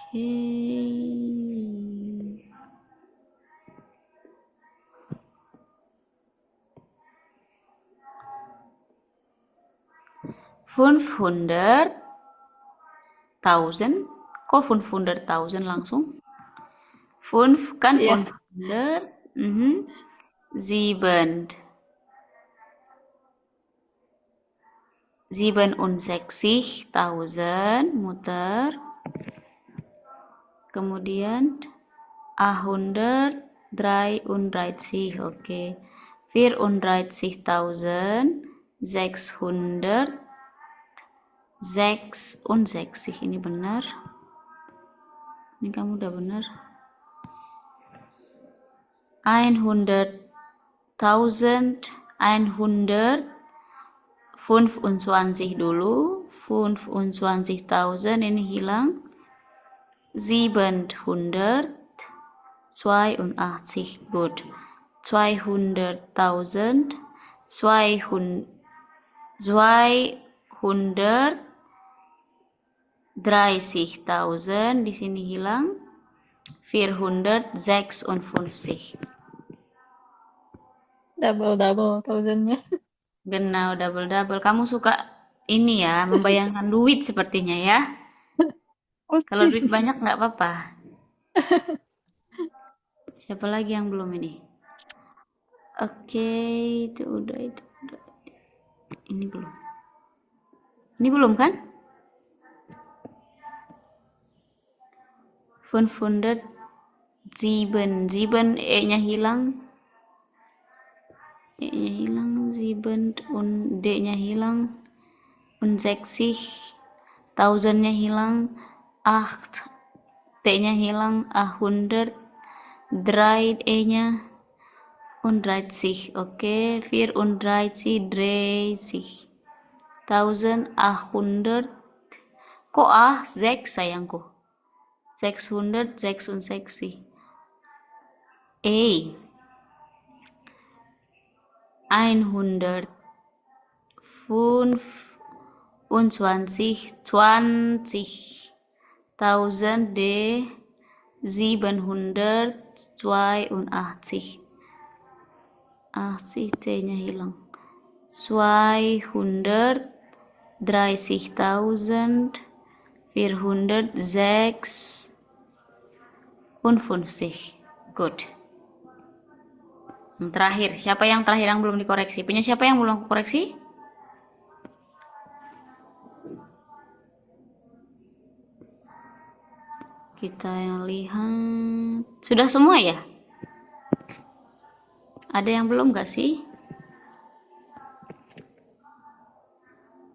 Oke. 500.000. Kok 500.000 langsung? 5 kan Iya. 500. 7. 67.000 muter. Kemudian 133. Oke. 64.666. Ini benar. Ini kamu udah benar. 100.000. 25 dulu. 25.000 ini hilang. 782. Good. 200.000. 230.000 di sini hilang. 456. Double thousand-nya. Genau, double. Kamu suka ini ya, membayangkan duit sepertinya ya. Kalau duit banyak nggak apa-apa. Siapa lagi yang belum ini? Oke, itu udah. Ini belum. Ini belum kan? 507. E-nya hilang. E-nya hilang. 7 D-nya hilang. 1000-nya hilang. 8 T-nya hilang. 100. E-nya. 130. Oke. 430. 1800. Kok sechs sayangku. 666. A. 125.20.000 D 782. 80 T-nya hilang. 230.456. Good. Yang terakhir, siapa yang terakhir yang belum dikoreksi? Punya siapa yang belum koreksi? Kita yang lihat. Sudah semua ya? Ada yang belum nggak sih?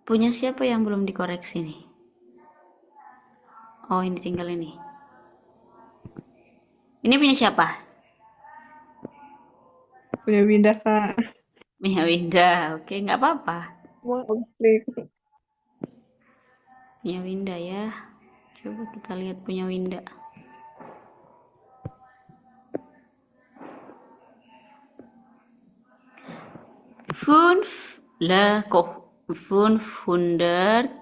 Punya siapa yang belum dikoreksi nih? Oh, ini tinggal ini. Ini punya siapa? Punya Winda, Kak. Punya Winda. Oke, nggak apa-apa. Mau klik. Punya Winda ya. Coba kita lihat punya Winda. Kok 500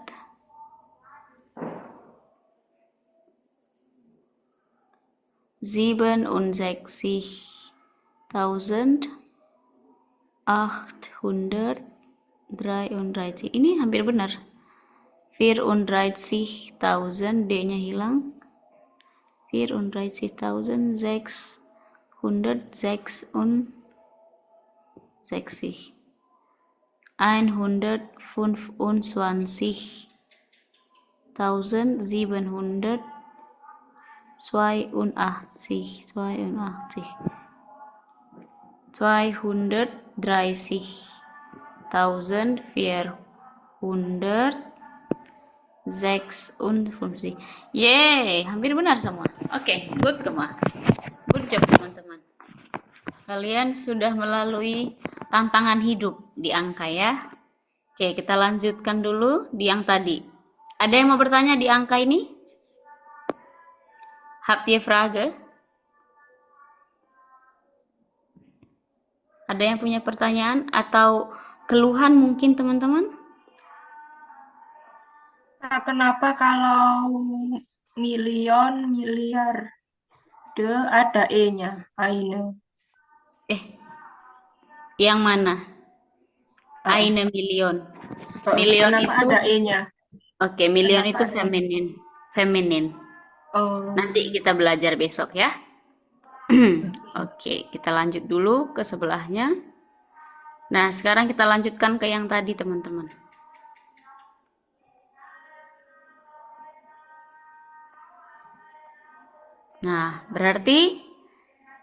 67.833. Ini hampir benar. 34.000 D-nya hilang. 34.666. 130.456. Yeay, hampir benar semua. Oke, good Kema. Good job teman-teman. Kalian sudah melalui tantangan hidup di angka ya. Oke, kita lanjutkan dulu di yang tadi. Ada yang mau bertanya di angka ini? Habt ihr Frage? Ada yang punya pertanyaan atau keluhan mungkin teman-teman? Nah, kenapa kalau milion, miliar, ada E-nya, Aine? Yang mana? Eine Million. Million Kenapa itu ada E-nya? Oke, million Kenapa itu ada E? feminin. Oh, Nanti kita belajar besok ya. Oke, kita lanjut dulu ke sebelahnya. Nah, sekarang kita lanjutkan ke yang tadi, teman-teman. Nah, berarti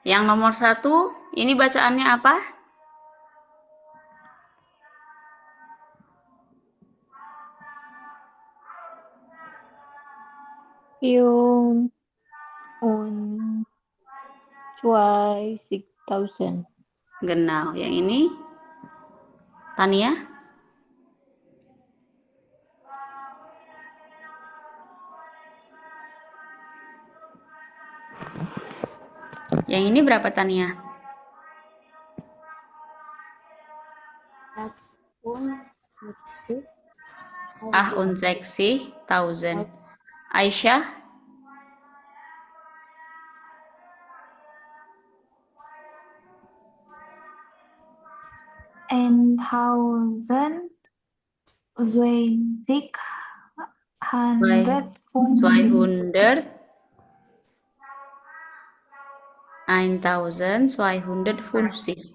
yang nomor 1, ini bacaannya apa? Yung un 6,000. Genau, yang ini Tania. Yang ini berapa Tania? Und 60.000. Aisyah? And 1,650. 1250.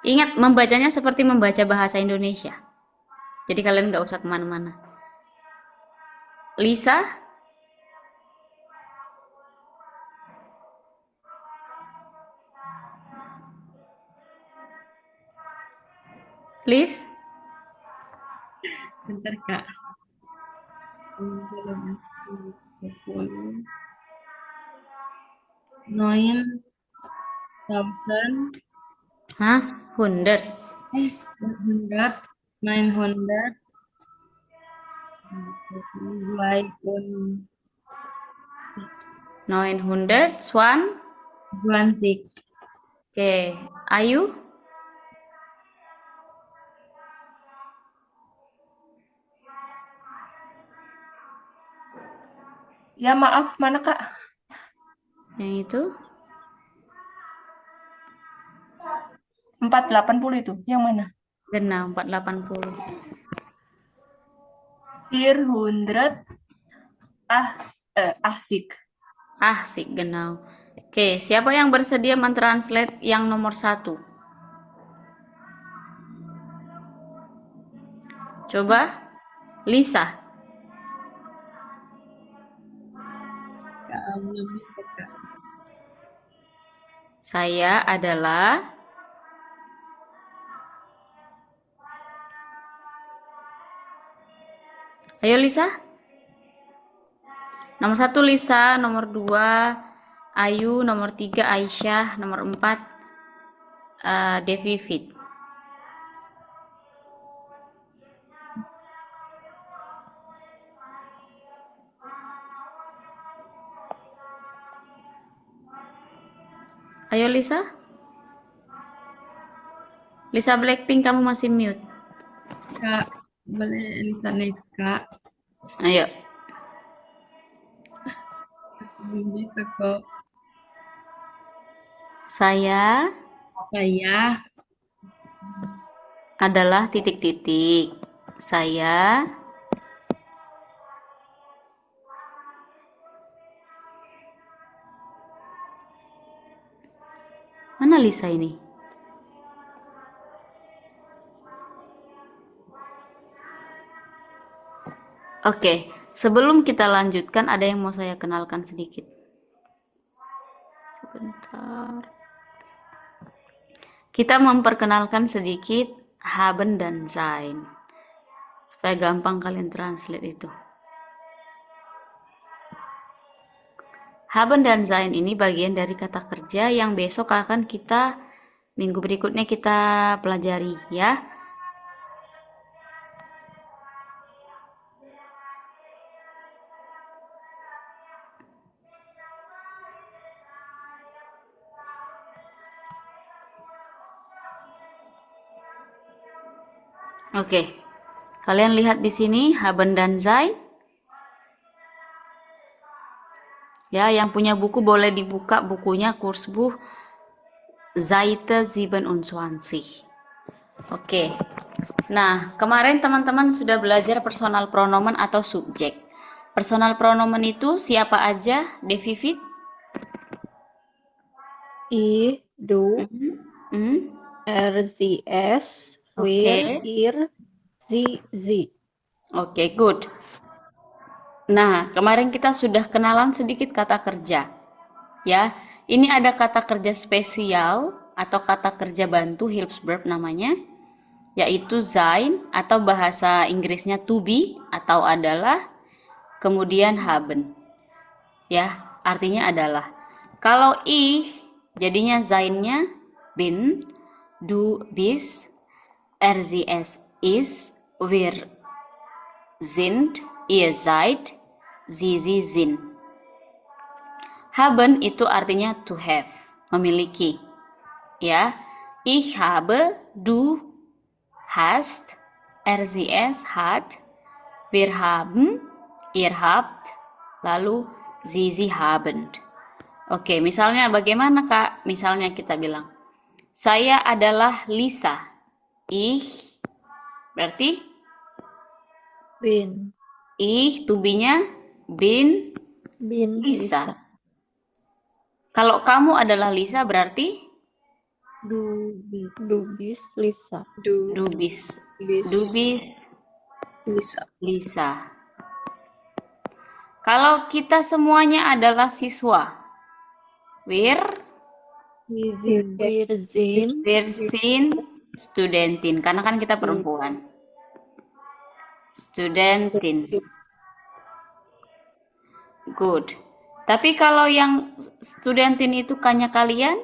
Ingat, membacanya seperti membaca bahasa Indonesia. Jadi kalian nggak usah kemana-mana. Lisa? Liz? Bentar, Kak. 9 thousand, Hah? 100. 100, 900, Zweihundert, 900, Swan. 20. Oke, Ayu? Ya maaf, mana Kak? Yang itu? 480 itu. Yang mana? Genau, 480. 400 Asik. Asik, genau. Oke, siapa yang bersedia mentranslate yang nomor 1? Coba, Lisa. Belum bisa, Kak. Saya adalah Ayo Lisa. Nomor 1 Lisa, nomor 2 Ayu, nomor 3 Aisyah, nomor 4 Devi Fit. Ayo Lisa. Lisa Blackpink, kamu masih mute. Kak, boleh Lisa next, Kak? Ayo. Belum bisa kok. Saya Saya adalah titik-titik. Saya Mana Lisa ini? Oke, sebelum kita lanjutkan ada yang mau saya kenalkan sedikit. Sebentar. Kita memperkenalkan sedikit haben dan sein. Supaya gampang kalian translate itu. Haben dan sein ini bagian dari kata kerja yang besok akan minggu berikutnya kita pelajari ya. Oke. Kalian lihat di sini haben dan sein. Ya, yang punya buku boleh dibuka bukunya Kursbuch Seite 27. Oke. Nah, kemarin teman-teman sudah belajar personal pronomen atau subjek. Personal pronomen itu siapa aja, Devi Fit? I, du, Hmm? er, sie, es, wir, Oke. ihr, sie. Oke, good. Nah, kemarin kita sudah kenalan sedikit kata kerja. Ya, ini ada kata kerja spesial atau kata kerja bantu Hilfsverb namanya, yaitu sein atau bahasa Inggrisnya to be atau adalah, kemudian haben. Ya, artinya adalah. Kalau ich jadinya seinnya bin, du bist, er sie es ist, wir sind, ihr seid, sie sind. Haben itu artinya to have, memiliki. Ya, ich habe, du hast, er sie es hat, wir haben, ihr habt, lalu sie haben. Oke, misalnya bagaimana Kak? Misalnya kita bilang, saya adalah Lisa. Ich, berarti Bin, ich to be-nya bin Lisa. Lisa. Kalau kamu adalah Lisa berarti Du bist Lisa. Dubis. Dubis Lisa. Kalau kita semuanya adalah siswa, wir sind Studentin, karena kan kita perempuan. Studentin. Good. Tapi kalau yang Studentin itu kanya kalian,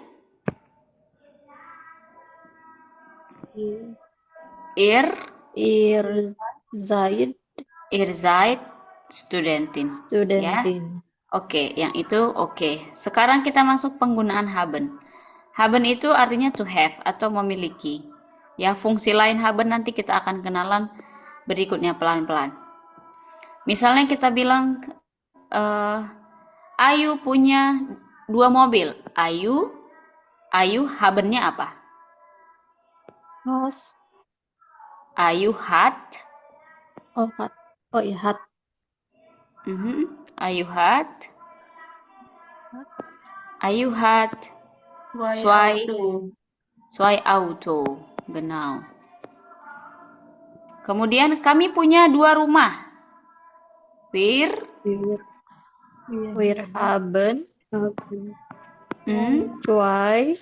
Ir, Ir Zaid ihr seid Studentin. Ya. Studentin. Oke, yang itu oke. Sekarang kita masuk penggunaan haben. Haben itu artinya to have atau memiliki. Ya, fungsi lain haben nanti kita akan kenalan berikutnya pelan-pelan. Misalnya kita bilang, Ayu punya 2 mobil. Ayu habennya apa? Has. Ayu had. Oh, hat. Oh iya, hat. Ayu had. Ayu had. Zwei Auto. Genau. Kemudian kami punya 2 rumah. Wir Wir haben hm, zwei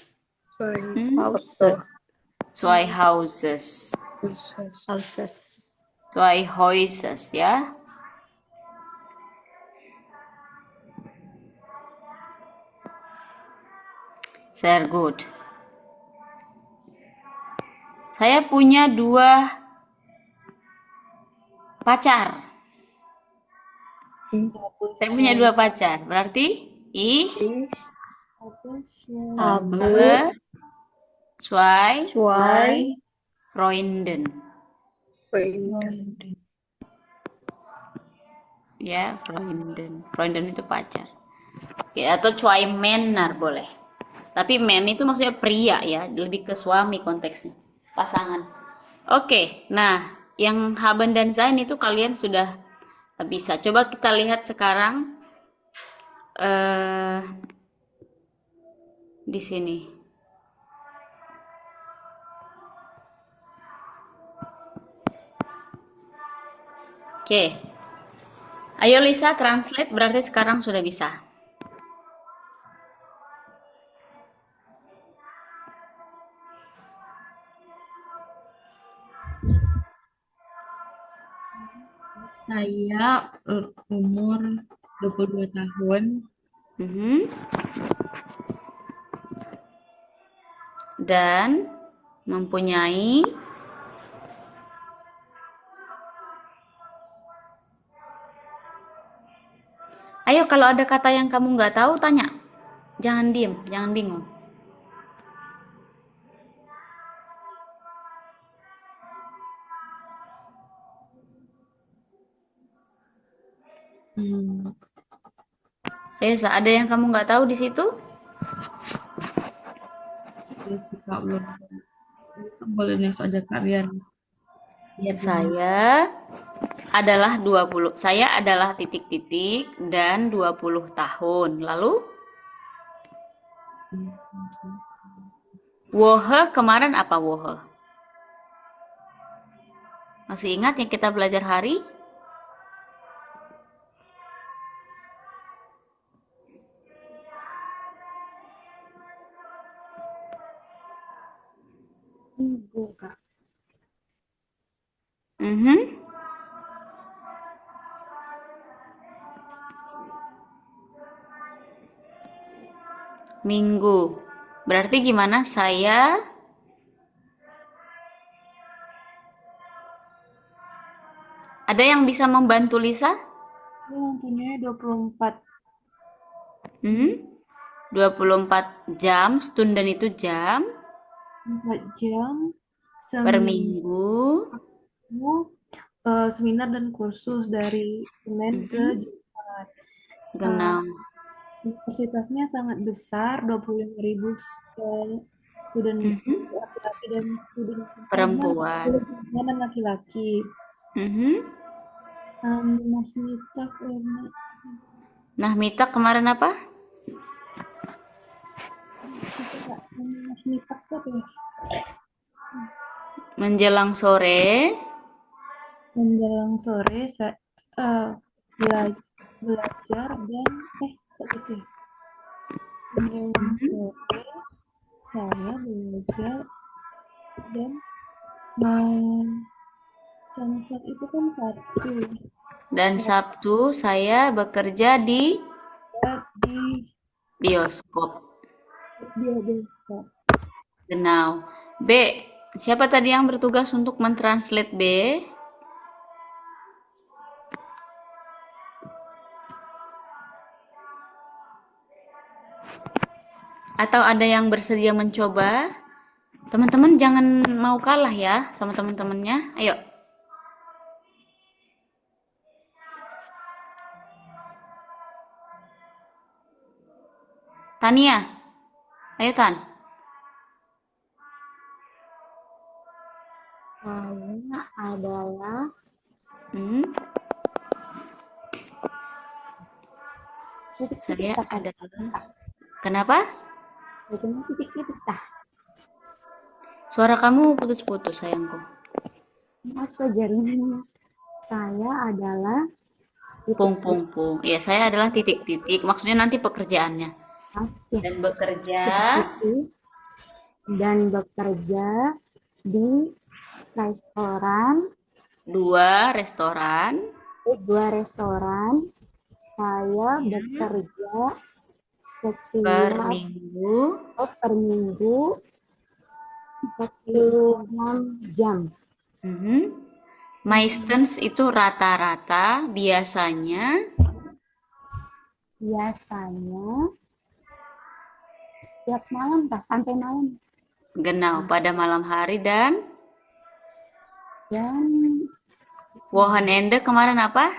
Hause. zwei Houses. Houses. Zwei Häuses, ya. Sehr gut. Saya punya 2 pacar. Saya punya 2 pacar. Berarti ich Habe zwei zwei Freunden. Ya, Freunden. Freunden itu pacar. Oke, atau zwei Männer boleh. Tapi men itu maksudnya pria ya, lebih ke suami konteksnya, pasangan. Oke, nah yang haben dan sein itu kalian sudah bisa. Coba kita lihat sekarang di sini. Oke, ayo Lisa translate, berarti sekarang sudah bisa. Saya umur 22 tahun. Dan mempunyai Ayo kalau ada kata yang kamu nggak tahu tanya. Jangan diem, jangan bingung. Ayo, ada yang kamu nggak tahu di situ? Ya sih Kak, belum. Boleh next aja Kak, biar Saya adalah 20. Saya adalah titik-titik dan 20 tahun. Lalu? Wohe kemarin apa wohe? Masih ingat yang kita belajar hari? Minggu, Kak. Minggu. Berarti gimana? Saya ada yang bisa membantu Lisa? Aku mempunyai 24 24 jam, Stunden itu jam 4 jam per minggu. Seminar dan kursus dari Senin ke Jumat. Genau. Universitasnya sangat besar, 25.000 student laki-laki dan student Perempuan. dan laki-laki. Nahmitak kemarin apa? Nahmitak itu apa ya? Menjelang sore. Menjelang sore saya belajar dan menjelang sore saya belajar dan Samsat itu kan Sabtu. Dan Sabtu saya bekerja di bioskop. Bioskop. Genau. B. Siapa tadi yang bertugas untuk mentranslate B? Atau ada yang bersedia mencoba? Teman-teman jangan mau kalah ya sama teman-temannya. Ayo. Tania. Ayo Tan. Saya adalah Hmm, titik-titik saya tah, Kak. adalah. Kenapa? Bagaimana titik-titik tah? Suara kamu putus-putus sayangku. Apa jaringannya? Saya adalah Pung pung pung. Ya, saya adalah titik-titik. Maksudnya nanti pekerjaannya. ya, Dan bekerja titik-titik dan bekerja di restoran, dua restoran dua restoran. Saya bekerja per setiap minggu. per minggu 46 jam. Meistens itu rata-rata, biasanya Biasanya tiap malam, Kak, sampai malam. genau pada malam hari dan Dan Wochenende kemarin apa?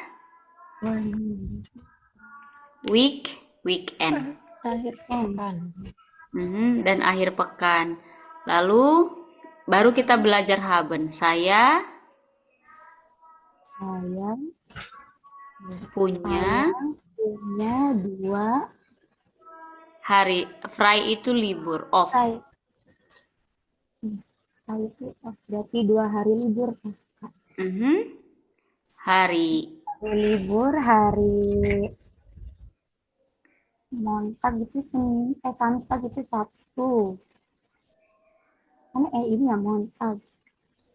Weekend. Akhir pekan. Dan akhir pekan. Lalu baru kita belajar haben. Saya saya punya punya dua hari frei itu libur, off. saya itu berarti 2 hari libur, Kak. Hari Libur hari Montag itu Senin, Samstag itu Sabtu. Karena ini ya Montag.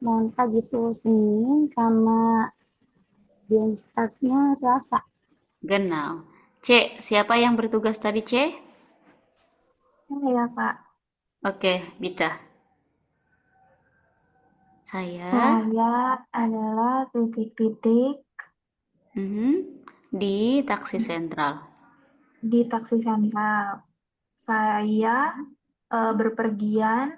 Montag itu Senin sama Dienstagnya Selasa. genau. C, siapa yang bertugas tadi, C? Ya, Kak. Oke, Bita. Saya Saya adalah titik-titik di taksi sentral. di taksi sentral. Saya berpergian.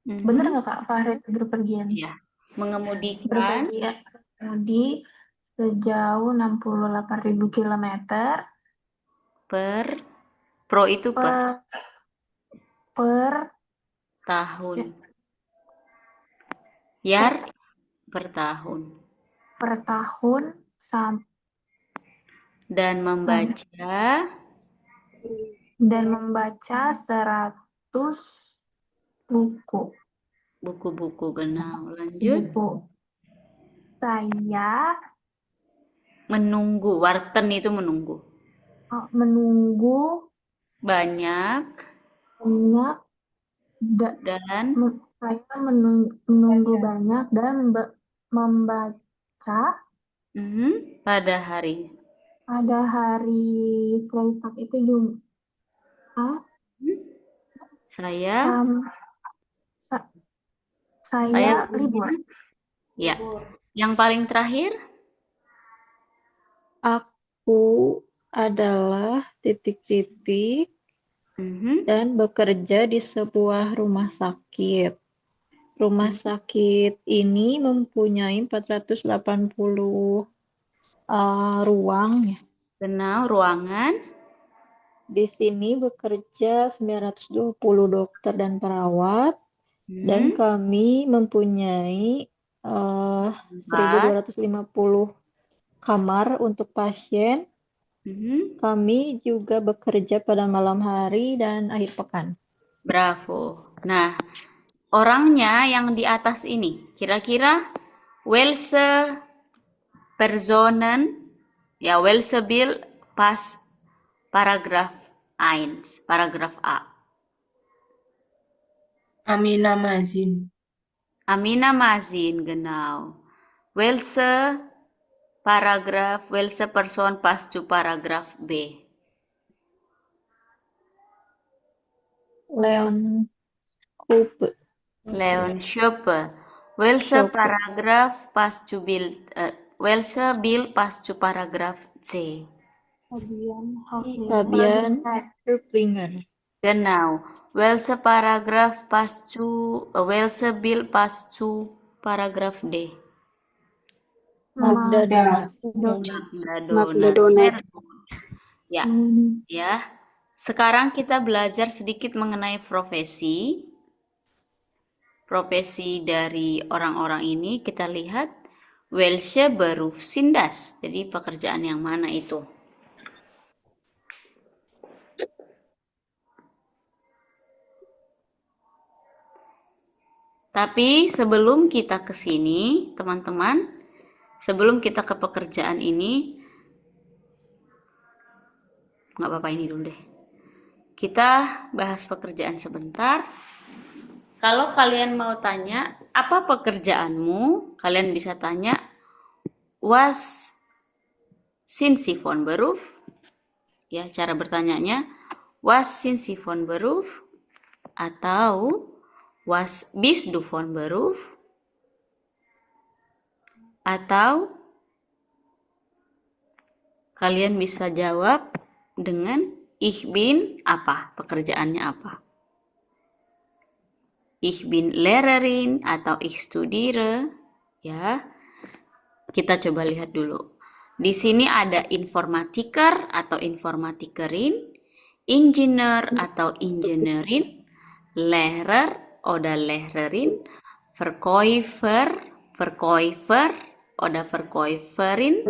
Bener nggak, Kak, Farid berpergian? Iya. Mengemudikan Berpergian di sejauh 68.000 kilometer pro itu per per tahun. Yar per tahun. Dan membaca dan membaca 100 buku. buku-buku, genau. Lanjut. Buku. Saya Menunggu. Warten itu menunggu. menunggu Banyak dan saya menunggu banyak dan membaca pada hari Freitag itu Jumat. Saya saya libur. Ya. Yang paling terakhir, Aku adalah titik-titik dan bekerja di sebuah rumah sakit. Rumah sakit ini mempunyai 480 ruang. genau, ruangan. Di sini bekerja 920 dokter dan perawat, dan kami mempunyai 1250 kamar untuk pasien. Kami juga bekerja pada malam hari dan akhir pekan. Bravo. Nah, orangnya yang di atas ini, kira-kira welche Personen, ya welche Bill pas paragraf 1, paragraf A. Amina Mazin. Amina Mazin, genau. Welche Person passt zu paragraf B? Leon Kupe. Leon Schoppe. Welche Schoppe. Paragraph passt zu Bild, welche Bild passt zu Paragraph C? Fabian Höplinger. Genau. Welche Paragraph passt zu, welche Bild passt zu Paragraph D? Magda Dona. Magdadona. Ya, ya. Sekarang kita belajar sedikit mengenai profesi. Profesi dari orang-orang ini kita lihat welche Beruf sind das? Jadi pekerjaan yang mana itu? Tapi sebelum kita ke sini, teman-teman, sebelum kita ke pekerjaan ini, nggak apa-apa ini dulu deh. Kita bahas pekerjaan sebentar. Kalau kalian mau tanya, apa pekerjaanmu? Kalian bisa tanya, was sind Sie von Beruf? Ya, cara bertanyanya, was sind Sie von Beruf? Atau was bist du von Beruf? Atau kalian bisa jawab dengan ich bin apa? Pekerjaannya apa? Ich bin Lehrerin atau ich studiere. Ya. Kita coba lihat dulu. Di sini ada Informatiker atau Informatikerin, Ingenieur atau Ingenieurin, Lehrer oder Lehrerin, Verkäufer oder Verkäuferin,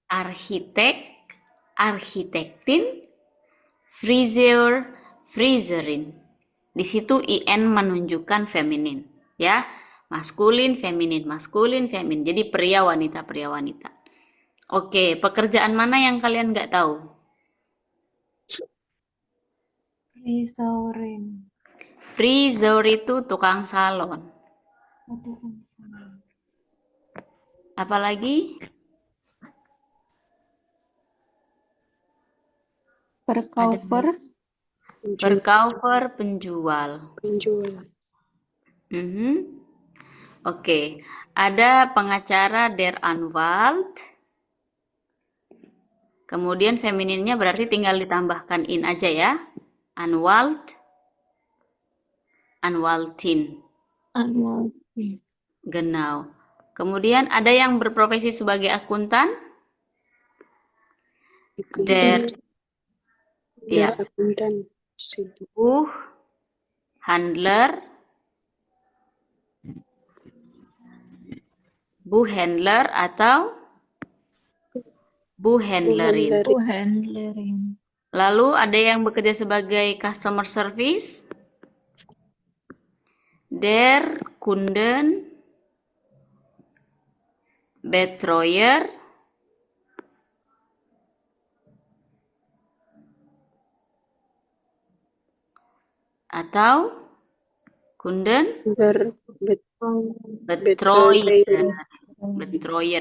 Architekt, Architektin, Friseurin. Di situ IN menunjukkan feminin, ya. Maskulin, feminin. Jadi pria, wanita. Oke, pekerjaan mana yang kalian nggak tahu? Friseur itu tukang salon. Apalagi? Verkaufer, penjual. Oke, ada pengacara der Anwalt. Kemudian femininnya berarti tinggal ditambahkan in aja ya. Anwalt, Anwaltin. Genau. Kemudian ada yang berprofesi sebagai akuntan. Der akuntan. Buchhändler atau Buchhändlerin. Lalu ada yang bekerja sebagai customer service. Der Kunden Betreuer atau Kunden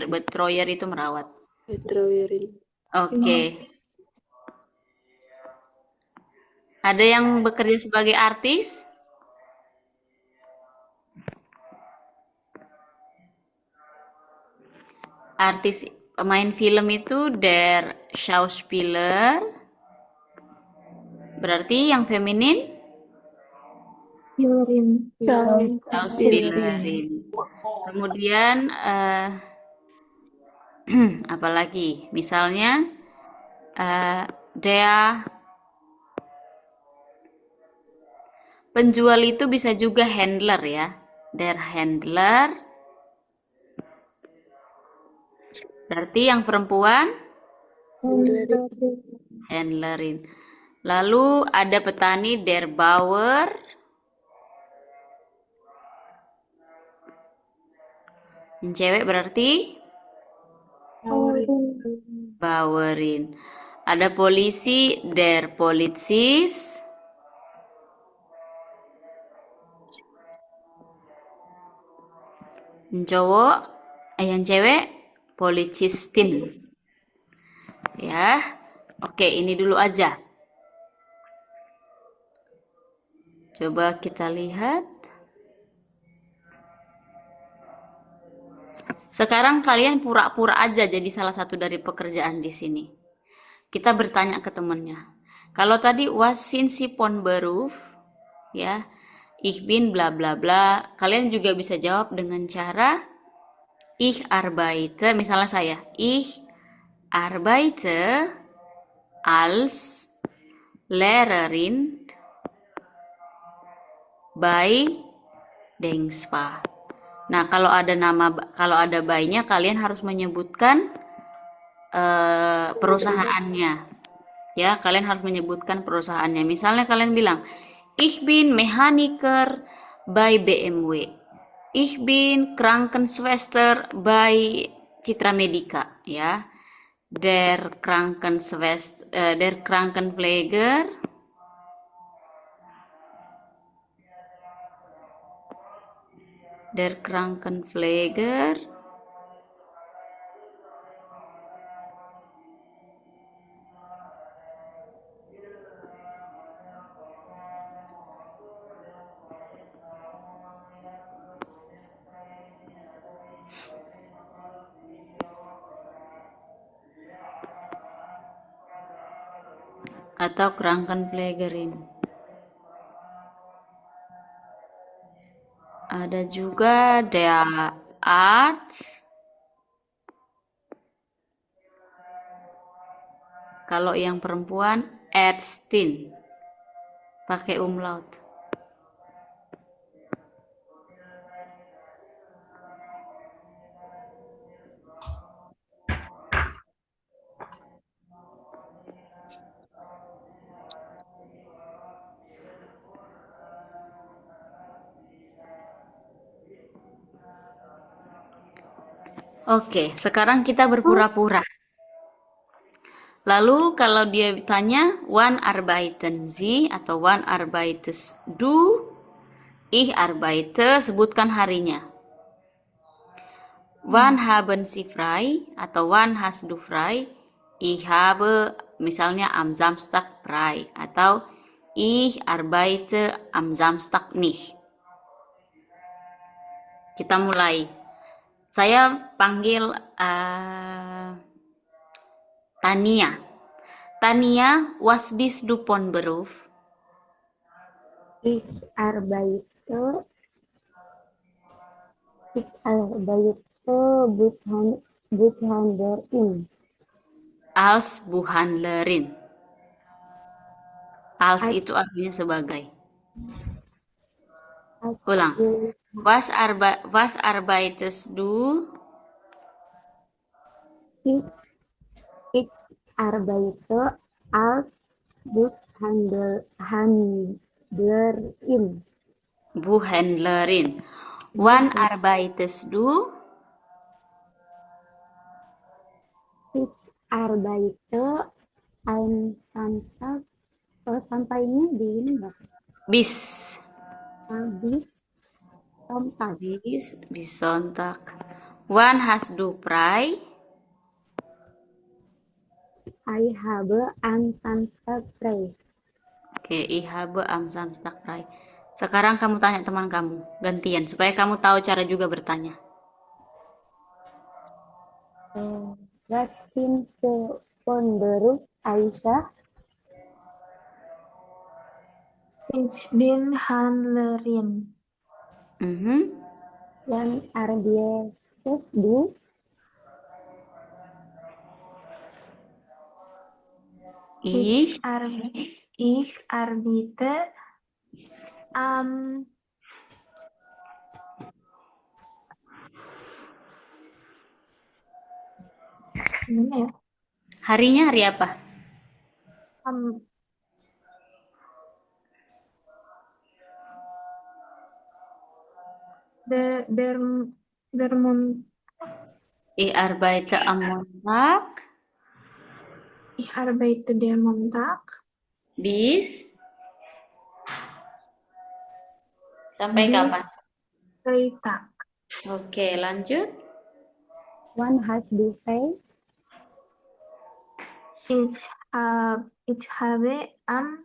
Betreuer itu merawat. Oke. Ada yang bekerja sebagai artis? Artis pemain film itu der Schauspieler. Berarti yang feminin? Schauspielerin. Kemudian apalagi? Misalnya penjual itu bisa juga handler ya. Der Handler. Berarti yang perempuan? Handlerin. Lalu ada petani der Bauer. Yang cewek berarti? Bauerin. Ada polisi der Polizist. Yang cewek Policistin. Ya. Oke, ini dulu aja. Coba kita lihat. Sekarang kalian pura-pura aja jadi salah satu dari pekerjaan di sini. Kita bertanya ke temannya. Kalau tadi was sind Sie von Beruf, ya, ich bin bla bla bla. Kalian juga bisa jawab dengan cara ich arbeite, misalnya saya, ich arbeite als Lehrerin by Dengspa. Nah, kalau ada by-nya kalian harus menyebutkan perusahaannya. Ya, kalian harus menyebutkan perusahaannya. Misalnya kalian bilang, ich bin Mechaniker by BMW. Ich bin Krankenschwester by Citra Medica, ya. Der Krankenpfleger atau Krankenpflegerin. Ada juga der Arzt. Kalau yang perempuan, Ärztin. Pakai umlaut. Oke, sekarang kita berpura-pura. Lalu kalau dia tanya, wann arbeiten Sie atau wann arbeitest du? Ich arbeite, sebutkan harinya. Wann haben Sie frei atau wann hast du frei? Ich habe misalnya am Samstag frei atau ich arbeite am Samstag nicht. Kita mulai. Saya panggil Tania. Tania, was bist du von Beruf? Ich arbeite Buchhändlerin. Als Buchhandlerin. Als itu artinya sebagai. Ulang. Was arbeitest du? Ich arbeite als Buchhändlerin. Buchhändlerin. Wann arbeitest du? Ich arbeite am Samstag. Sampainya di ini Mbak. Bis. Bis Sonntag. Bis Sonntag. Wann hast du frei? I habe am Samstag frei. Oke, ich habe am Samstag frei. Sekarang kamu tanya teman kamu, gantian, supaya kamu tahu cara juga bertanya. Was sind Sie von Beruf, Aisyah? Ich bin Handlerin. Wann arbeitest du? Ich arbeite am gimana ya? Harinya hari apa? Der Montag. Ich arbeite am Montag. Ich arbeite der Montag. Bis sampai kapan? Freitag. Oke, lanjut. Wann hast du frei? Ich habe am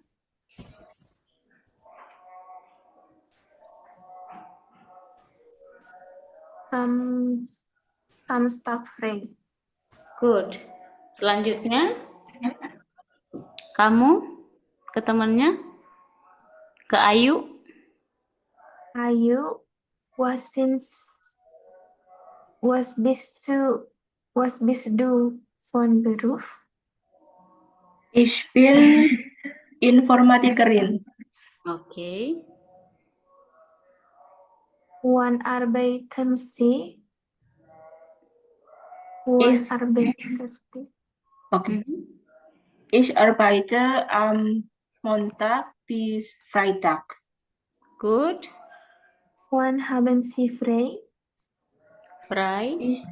Samstag frei. Good. Selanjutnya, kamu ke temannya, ke Ayu. Ayu, was bist du von Beruf? Ich bin Informatikerin. Oke. Wann arbeiten Sie? Wann arbeiten Sie? Okay. Mhm. Ich arbeite am Montag bis Freitag. Good. Wann haben Sie frei? Frei.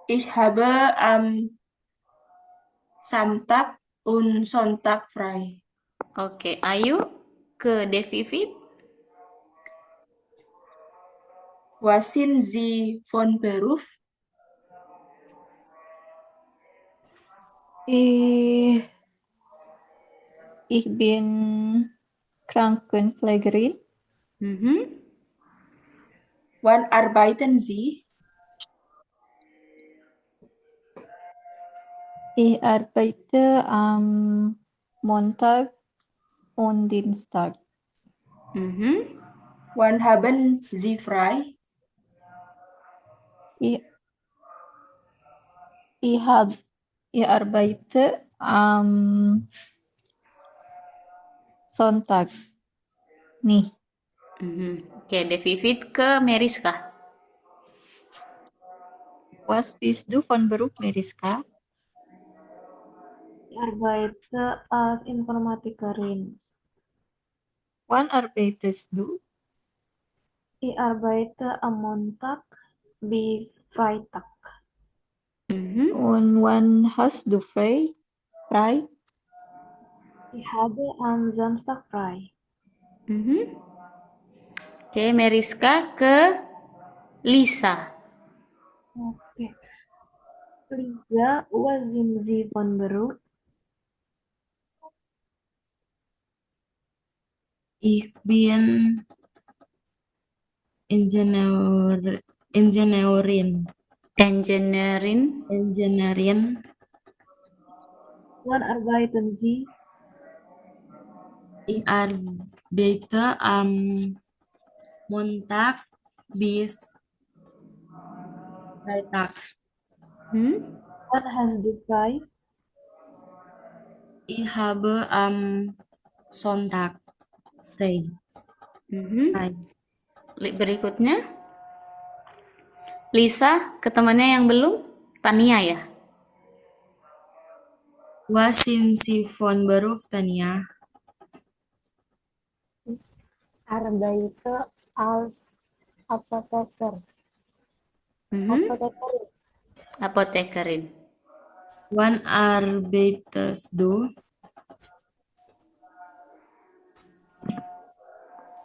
Ich habe am Samstag und Sonntag frei. Oke, Ayu ke Devivit. Was sind Sie von Beruf? Ich bin Krankenpflegerin. Mhm. Wann arbeiten Sie? Ich arbeite am Montag und Dienstag. Mhm. Wann haben Sie frei? Ich arbeite am Sonntag nih. Mhm. Oke, Devivit ke Meriska. Was bist du von Beruf, Meriska? Ich arbeite als Informatikerin. Wann arbeitest du? Ich arbeite am Montag bis Freitag. Mhm. Und wann hast du frei? Ich habe am Samstag frei. Mhm. Oke, Meriska ke Lisa. Okay. Lisa, was sind Sie von Beruf? Ich bin Ingenieurin. Engineering. Wann arbeiten Sie? Ich arbeite am Montag bis Freitag. Wann hast du frei? Ich habe am Sonntag frei. Berikutnya, Lisa ke temannya yang belum, Tania ya. Was sind Sie von Beruf, Tania? Arbeite als Apotheker. Apotekerin. Wann arbeitest du?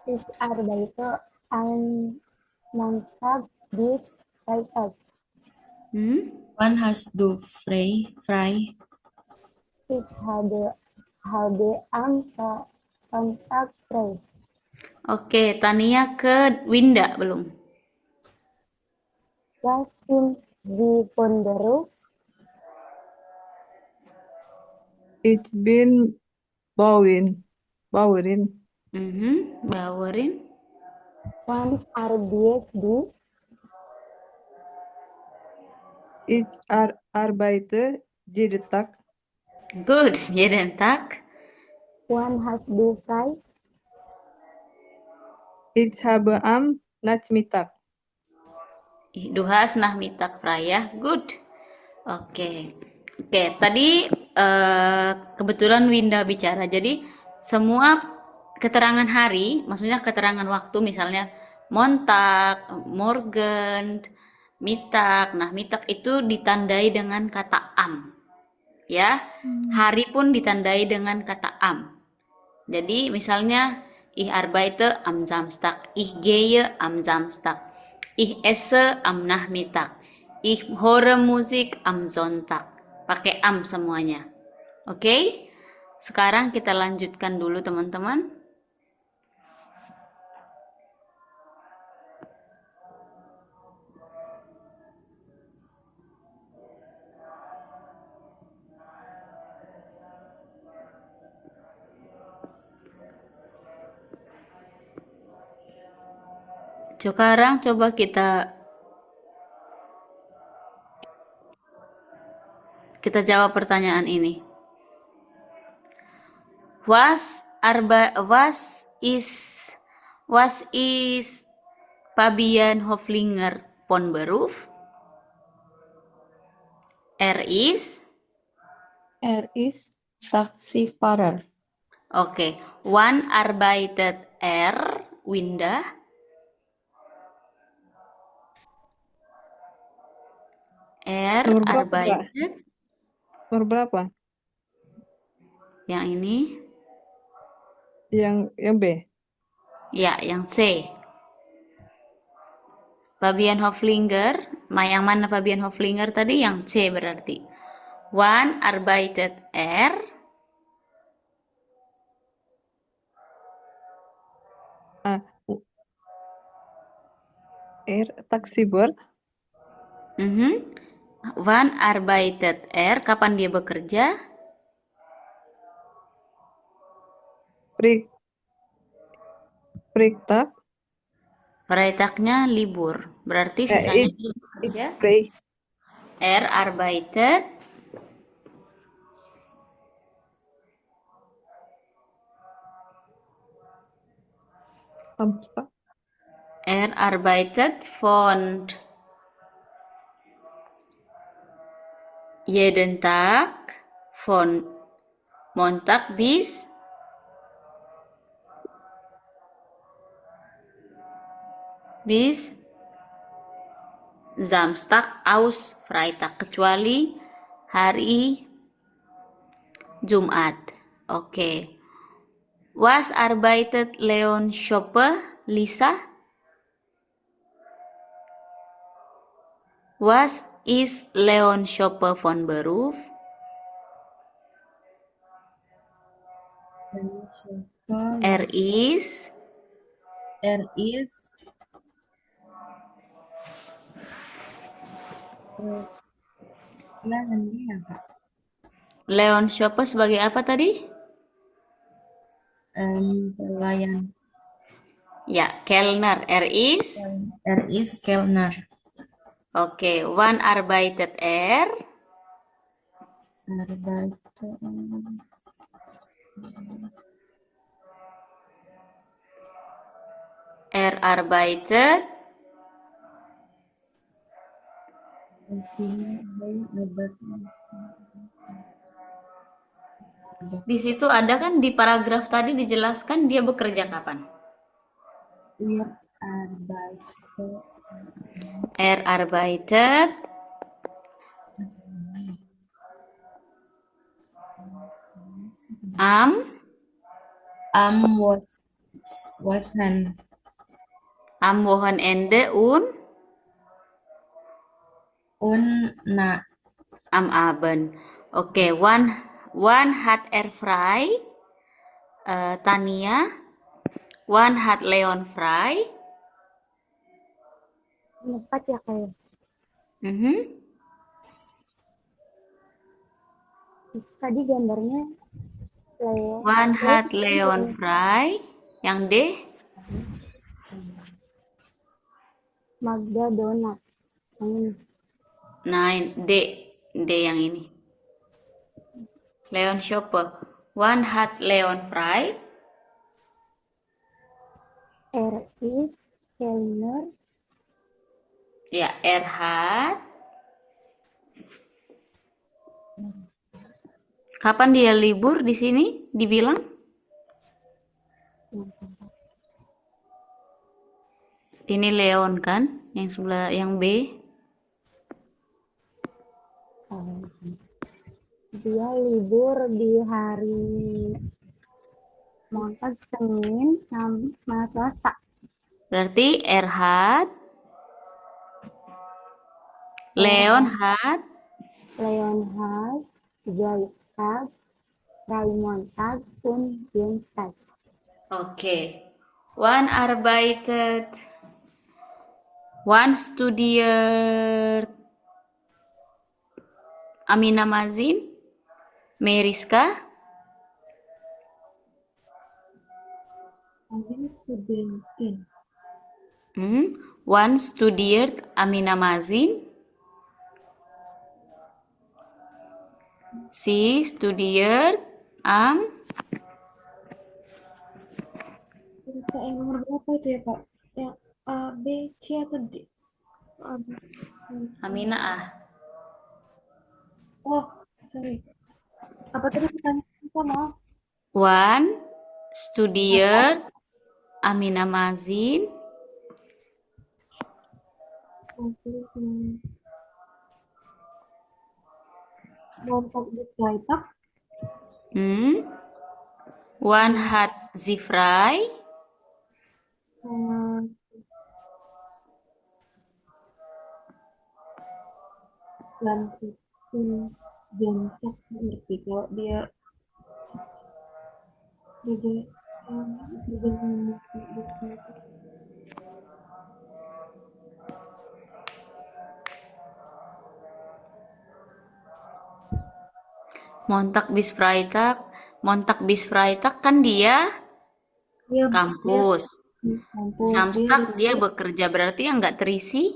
Ich arbeite am Montag bis Freitag. Wann hast du frei? Ich habe am Sonntag frei. Oke, Tania ke Winda belum? Was sind Sie von Beruf? Ich bin Bauerin. Bawerin. Wann arbeitest du? Ich arbeite jeden Tag. Good, jeden Tag. Wann hast du frei? Ich habe am Nachmittag. Du hast Nachmittag frei ya. Good. Oke. Tadi kebetulan Winda bicara. Jadi semua keterangan hari, maksudnya keterangan waktu, misalnya Montag, Morgen, Mittag. Nah, Mittag itu ditandai dengan kata am. Ya, hari pun ditandai dengan kata am. Jadi misalnya ich arbeite am Samstag, ich gehe am Samstag, ich esse am Nachmittag, ich höre Musik am Sonntag. Pakai am semuanya. Oke? Sekarang kita lanjutkan dulu teman-teman. Sekarang coba kita jawab pertanyaan ini. Was is Fabian Hoflinger von Beruf? Is Taxifahrer. Okay. Wann arbeitet Winda? Nomor berapa, Kak? Arbeitet. Nomor berapa? Yang ini? Yang B. Ya, yang C. Fabian Hoflinger. Yang mana Fabian Hoflinger tadi? Yang C berarti. Wann arbeitet Taxibor. Wann arbeitet kapan dia bekerja? Freitag. Freitagnya libur. Berarti sisanya bekerja. Arbeitet Samstag. Arbeitet von jeden Tag von Montag bis Samstag aus Freitag, kecuali hari Jumat. Oke. Was arbeitet Leon Schoppe, Lisa? Was ist Leon Schoppe von Beruf? Is Leon Schoppe sebagai apa tadi? Pelayan. Ya, Kellner. Is Kellner. Oke, wann arbeitet arbeitet di situ ada kan di paragraf tadi dijelaskan dia bekerja kapan? Arbeitet am Wochenende am Abend. Oke, wann hat frei? Tania. Wann hat Leon frei? 4 ya kayak. Tadi gambarnya Leon. Wann hat Leon frei? Yang D? Magda Donat. Yang ini. Nah, D yang ini. Leon Schoppe. Wann hat Leon frei? Is Kellner. Ya, hat. Kapan dia libur di sini? Dibilang? Ini Leon kan? Yang sebelah, yang B. Dia libur di hari Montag, Senin, sama Selasa. Berarti hat. Leon hat. Freitag, Montag und Dienstag. Oke. Wann studiert Amina Mazin? Meriska? Wann studiert Amina Mazin? Sie studiert am Cerita yang nomor berapa itu ya, Kak? Yang A, B, C atau D? A, B, C. Amina ah. Oh, sorry. Apa tadi pertanyaannya, Kak? Maaf. Wann studiert Amina Mazin? Montag bis Freitag. Wann hat sie frei? Jam Samstag ngerti kalau dia kerja Montag bis Freitag kan dia kampus. Samstag dia bekerja, berarti yang nggak terisi?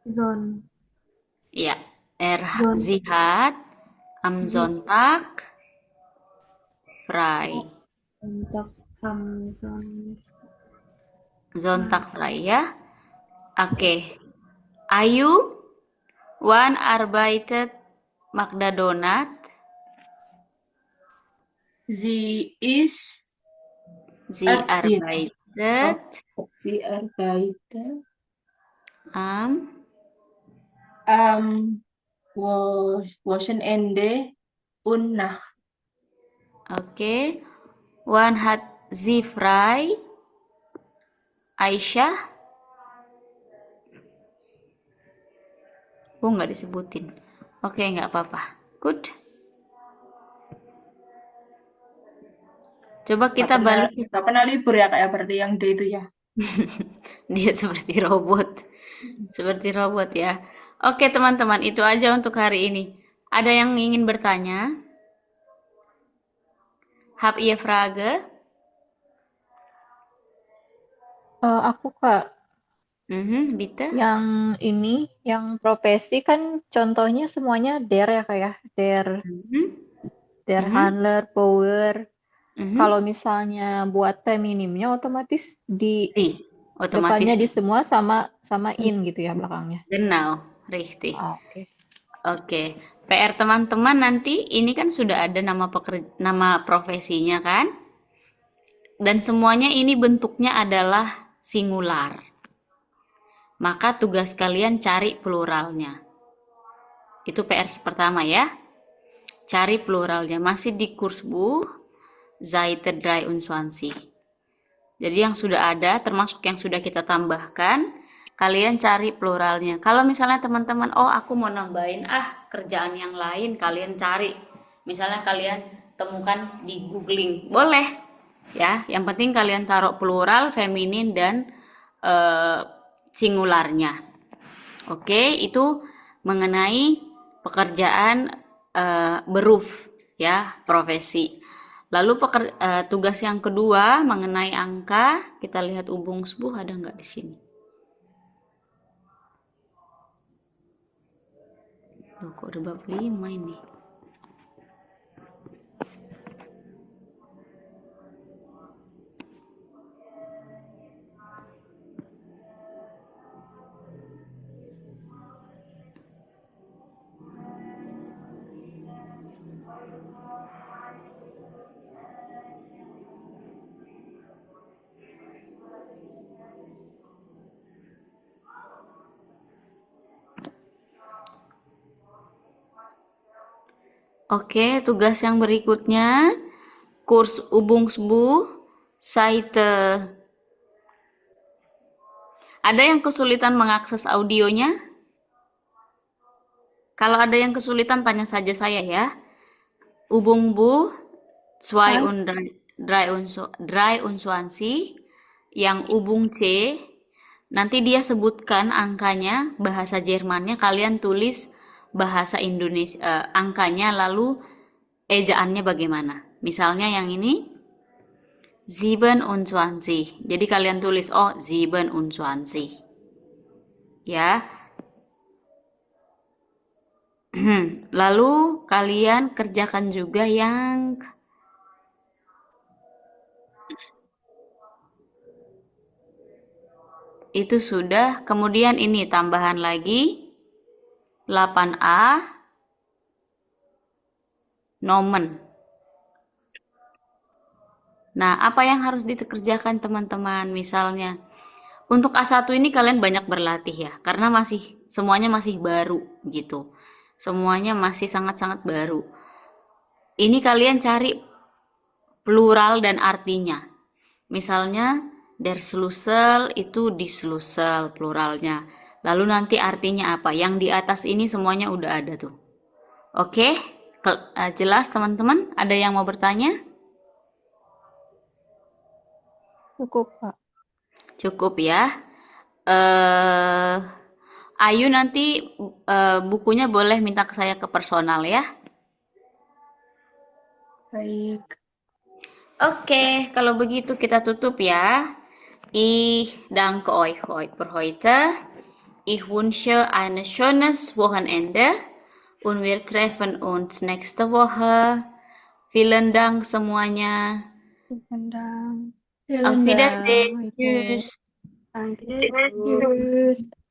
zone. Ya, sie hat am Sonntag frei. Sonntag frei ya. Oke. Ayu, wann arbeitet Magda Donat? Sie arbeitet am Wochenende und Nacht. Oke. Wann hat sie frei? Aisyah? Oh, nggak disebutin. Oke, nggak apa-apa. Good. Coba kita balik. Nggak pernah libur ya, Kak, ya? Berarti yang D itu ya. Dia seperti robot. Seperti robot ya. Oke, teman-teman, itu aja untuk hari ini. Ada yang ingin bertanya? Habt ihr Frage? Aku, Kak. Bitte. Yang ini, yang profesi kan contohnya semuanya der ya, Kak ya. Der Handler, Power. Kalau misalnya buat feminimnya otomatis di depannya di semua sama in gitu ya belakangnya. Genau, richtig. Oke. Oke. PR teman-teman nanti ini kan sudah ada nama profesinya kan? Dan semuanya ini bentuknya adalah singular. Maka tugas kalian cari pluralnya. Itu PR pertama ya. Cari pluralnya. Masih di Kursbuch Seite 23. Jadi yang sudah ada, termasuk yang sudah kita tambahkan, kalian cari pluralnya. Kalau misalnya teman-teman, oh aku mau nambahin kerjaan yang lain, kalian cari. Misalnya kalian temukan di googling, boleh. Ya, yang penting kalian taruh plural, feminin, dan singularnya. Oke, itu mengenai pekerjaan beruf, ya, profesi. Lalu tugas yang kedua mengenai angka, kita lihat Übungsbuch ada nggak di sini? Loh, kok ada bab 5 ini? Oke, tugas yang berikutnya, kurs Übungsbuch, Seite. Ada yang kesulitan mengakses audionya? Kalau ada yang kesulitan, tanya saja saya ya. Übungsbuch 23, yang Übung C, nanti dia sebutkan angkanya, bahasa Jermannya, kalian tulis bahasa Indonesia, angkanya, lalu ejaannya bagaimana. Misalnya yang ini, 27. Jadi kalian tulis, oh 27. Ya. Lalu kalian kerjakan juga yang itu sudah. Kemudian ini tambahan lagi 8A nomen. Nah, apa yang harus dikerjakan teman-teman? Misalnya, untuk A1 ini kalian banyak berlatih ya, karena semuanya masih baru gitu. Semuanya masih sangat-sangat baru. Ini kalian cari plural dan artinya. Misalnya, der Schlüssel itu die Schlüssel pluralnya. Lalu nanti artinya apa? Yang di atas ini semuanya udah ada tuh. Oke? Jelas teman-teman? Ada yang mau bertanya? Cukup, Pak. Cukup ya. Ayu nanti bukunya boleh minta ke saya ke personal ya. Baik. Oke, kalau begitu kita tutup ya. Ich danke euch für heute. Ich wünsche ein schönes Wochenende und wir treffen uns nächste Woche. Vielen Dank semuanya. Vielen Dank. Auf Vielen Wiedersehen. Dank. Tschüss. Danke. Tschüss.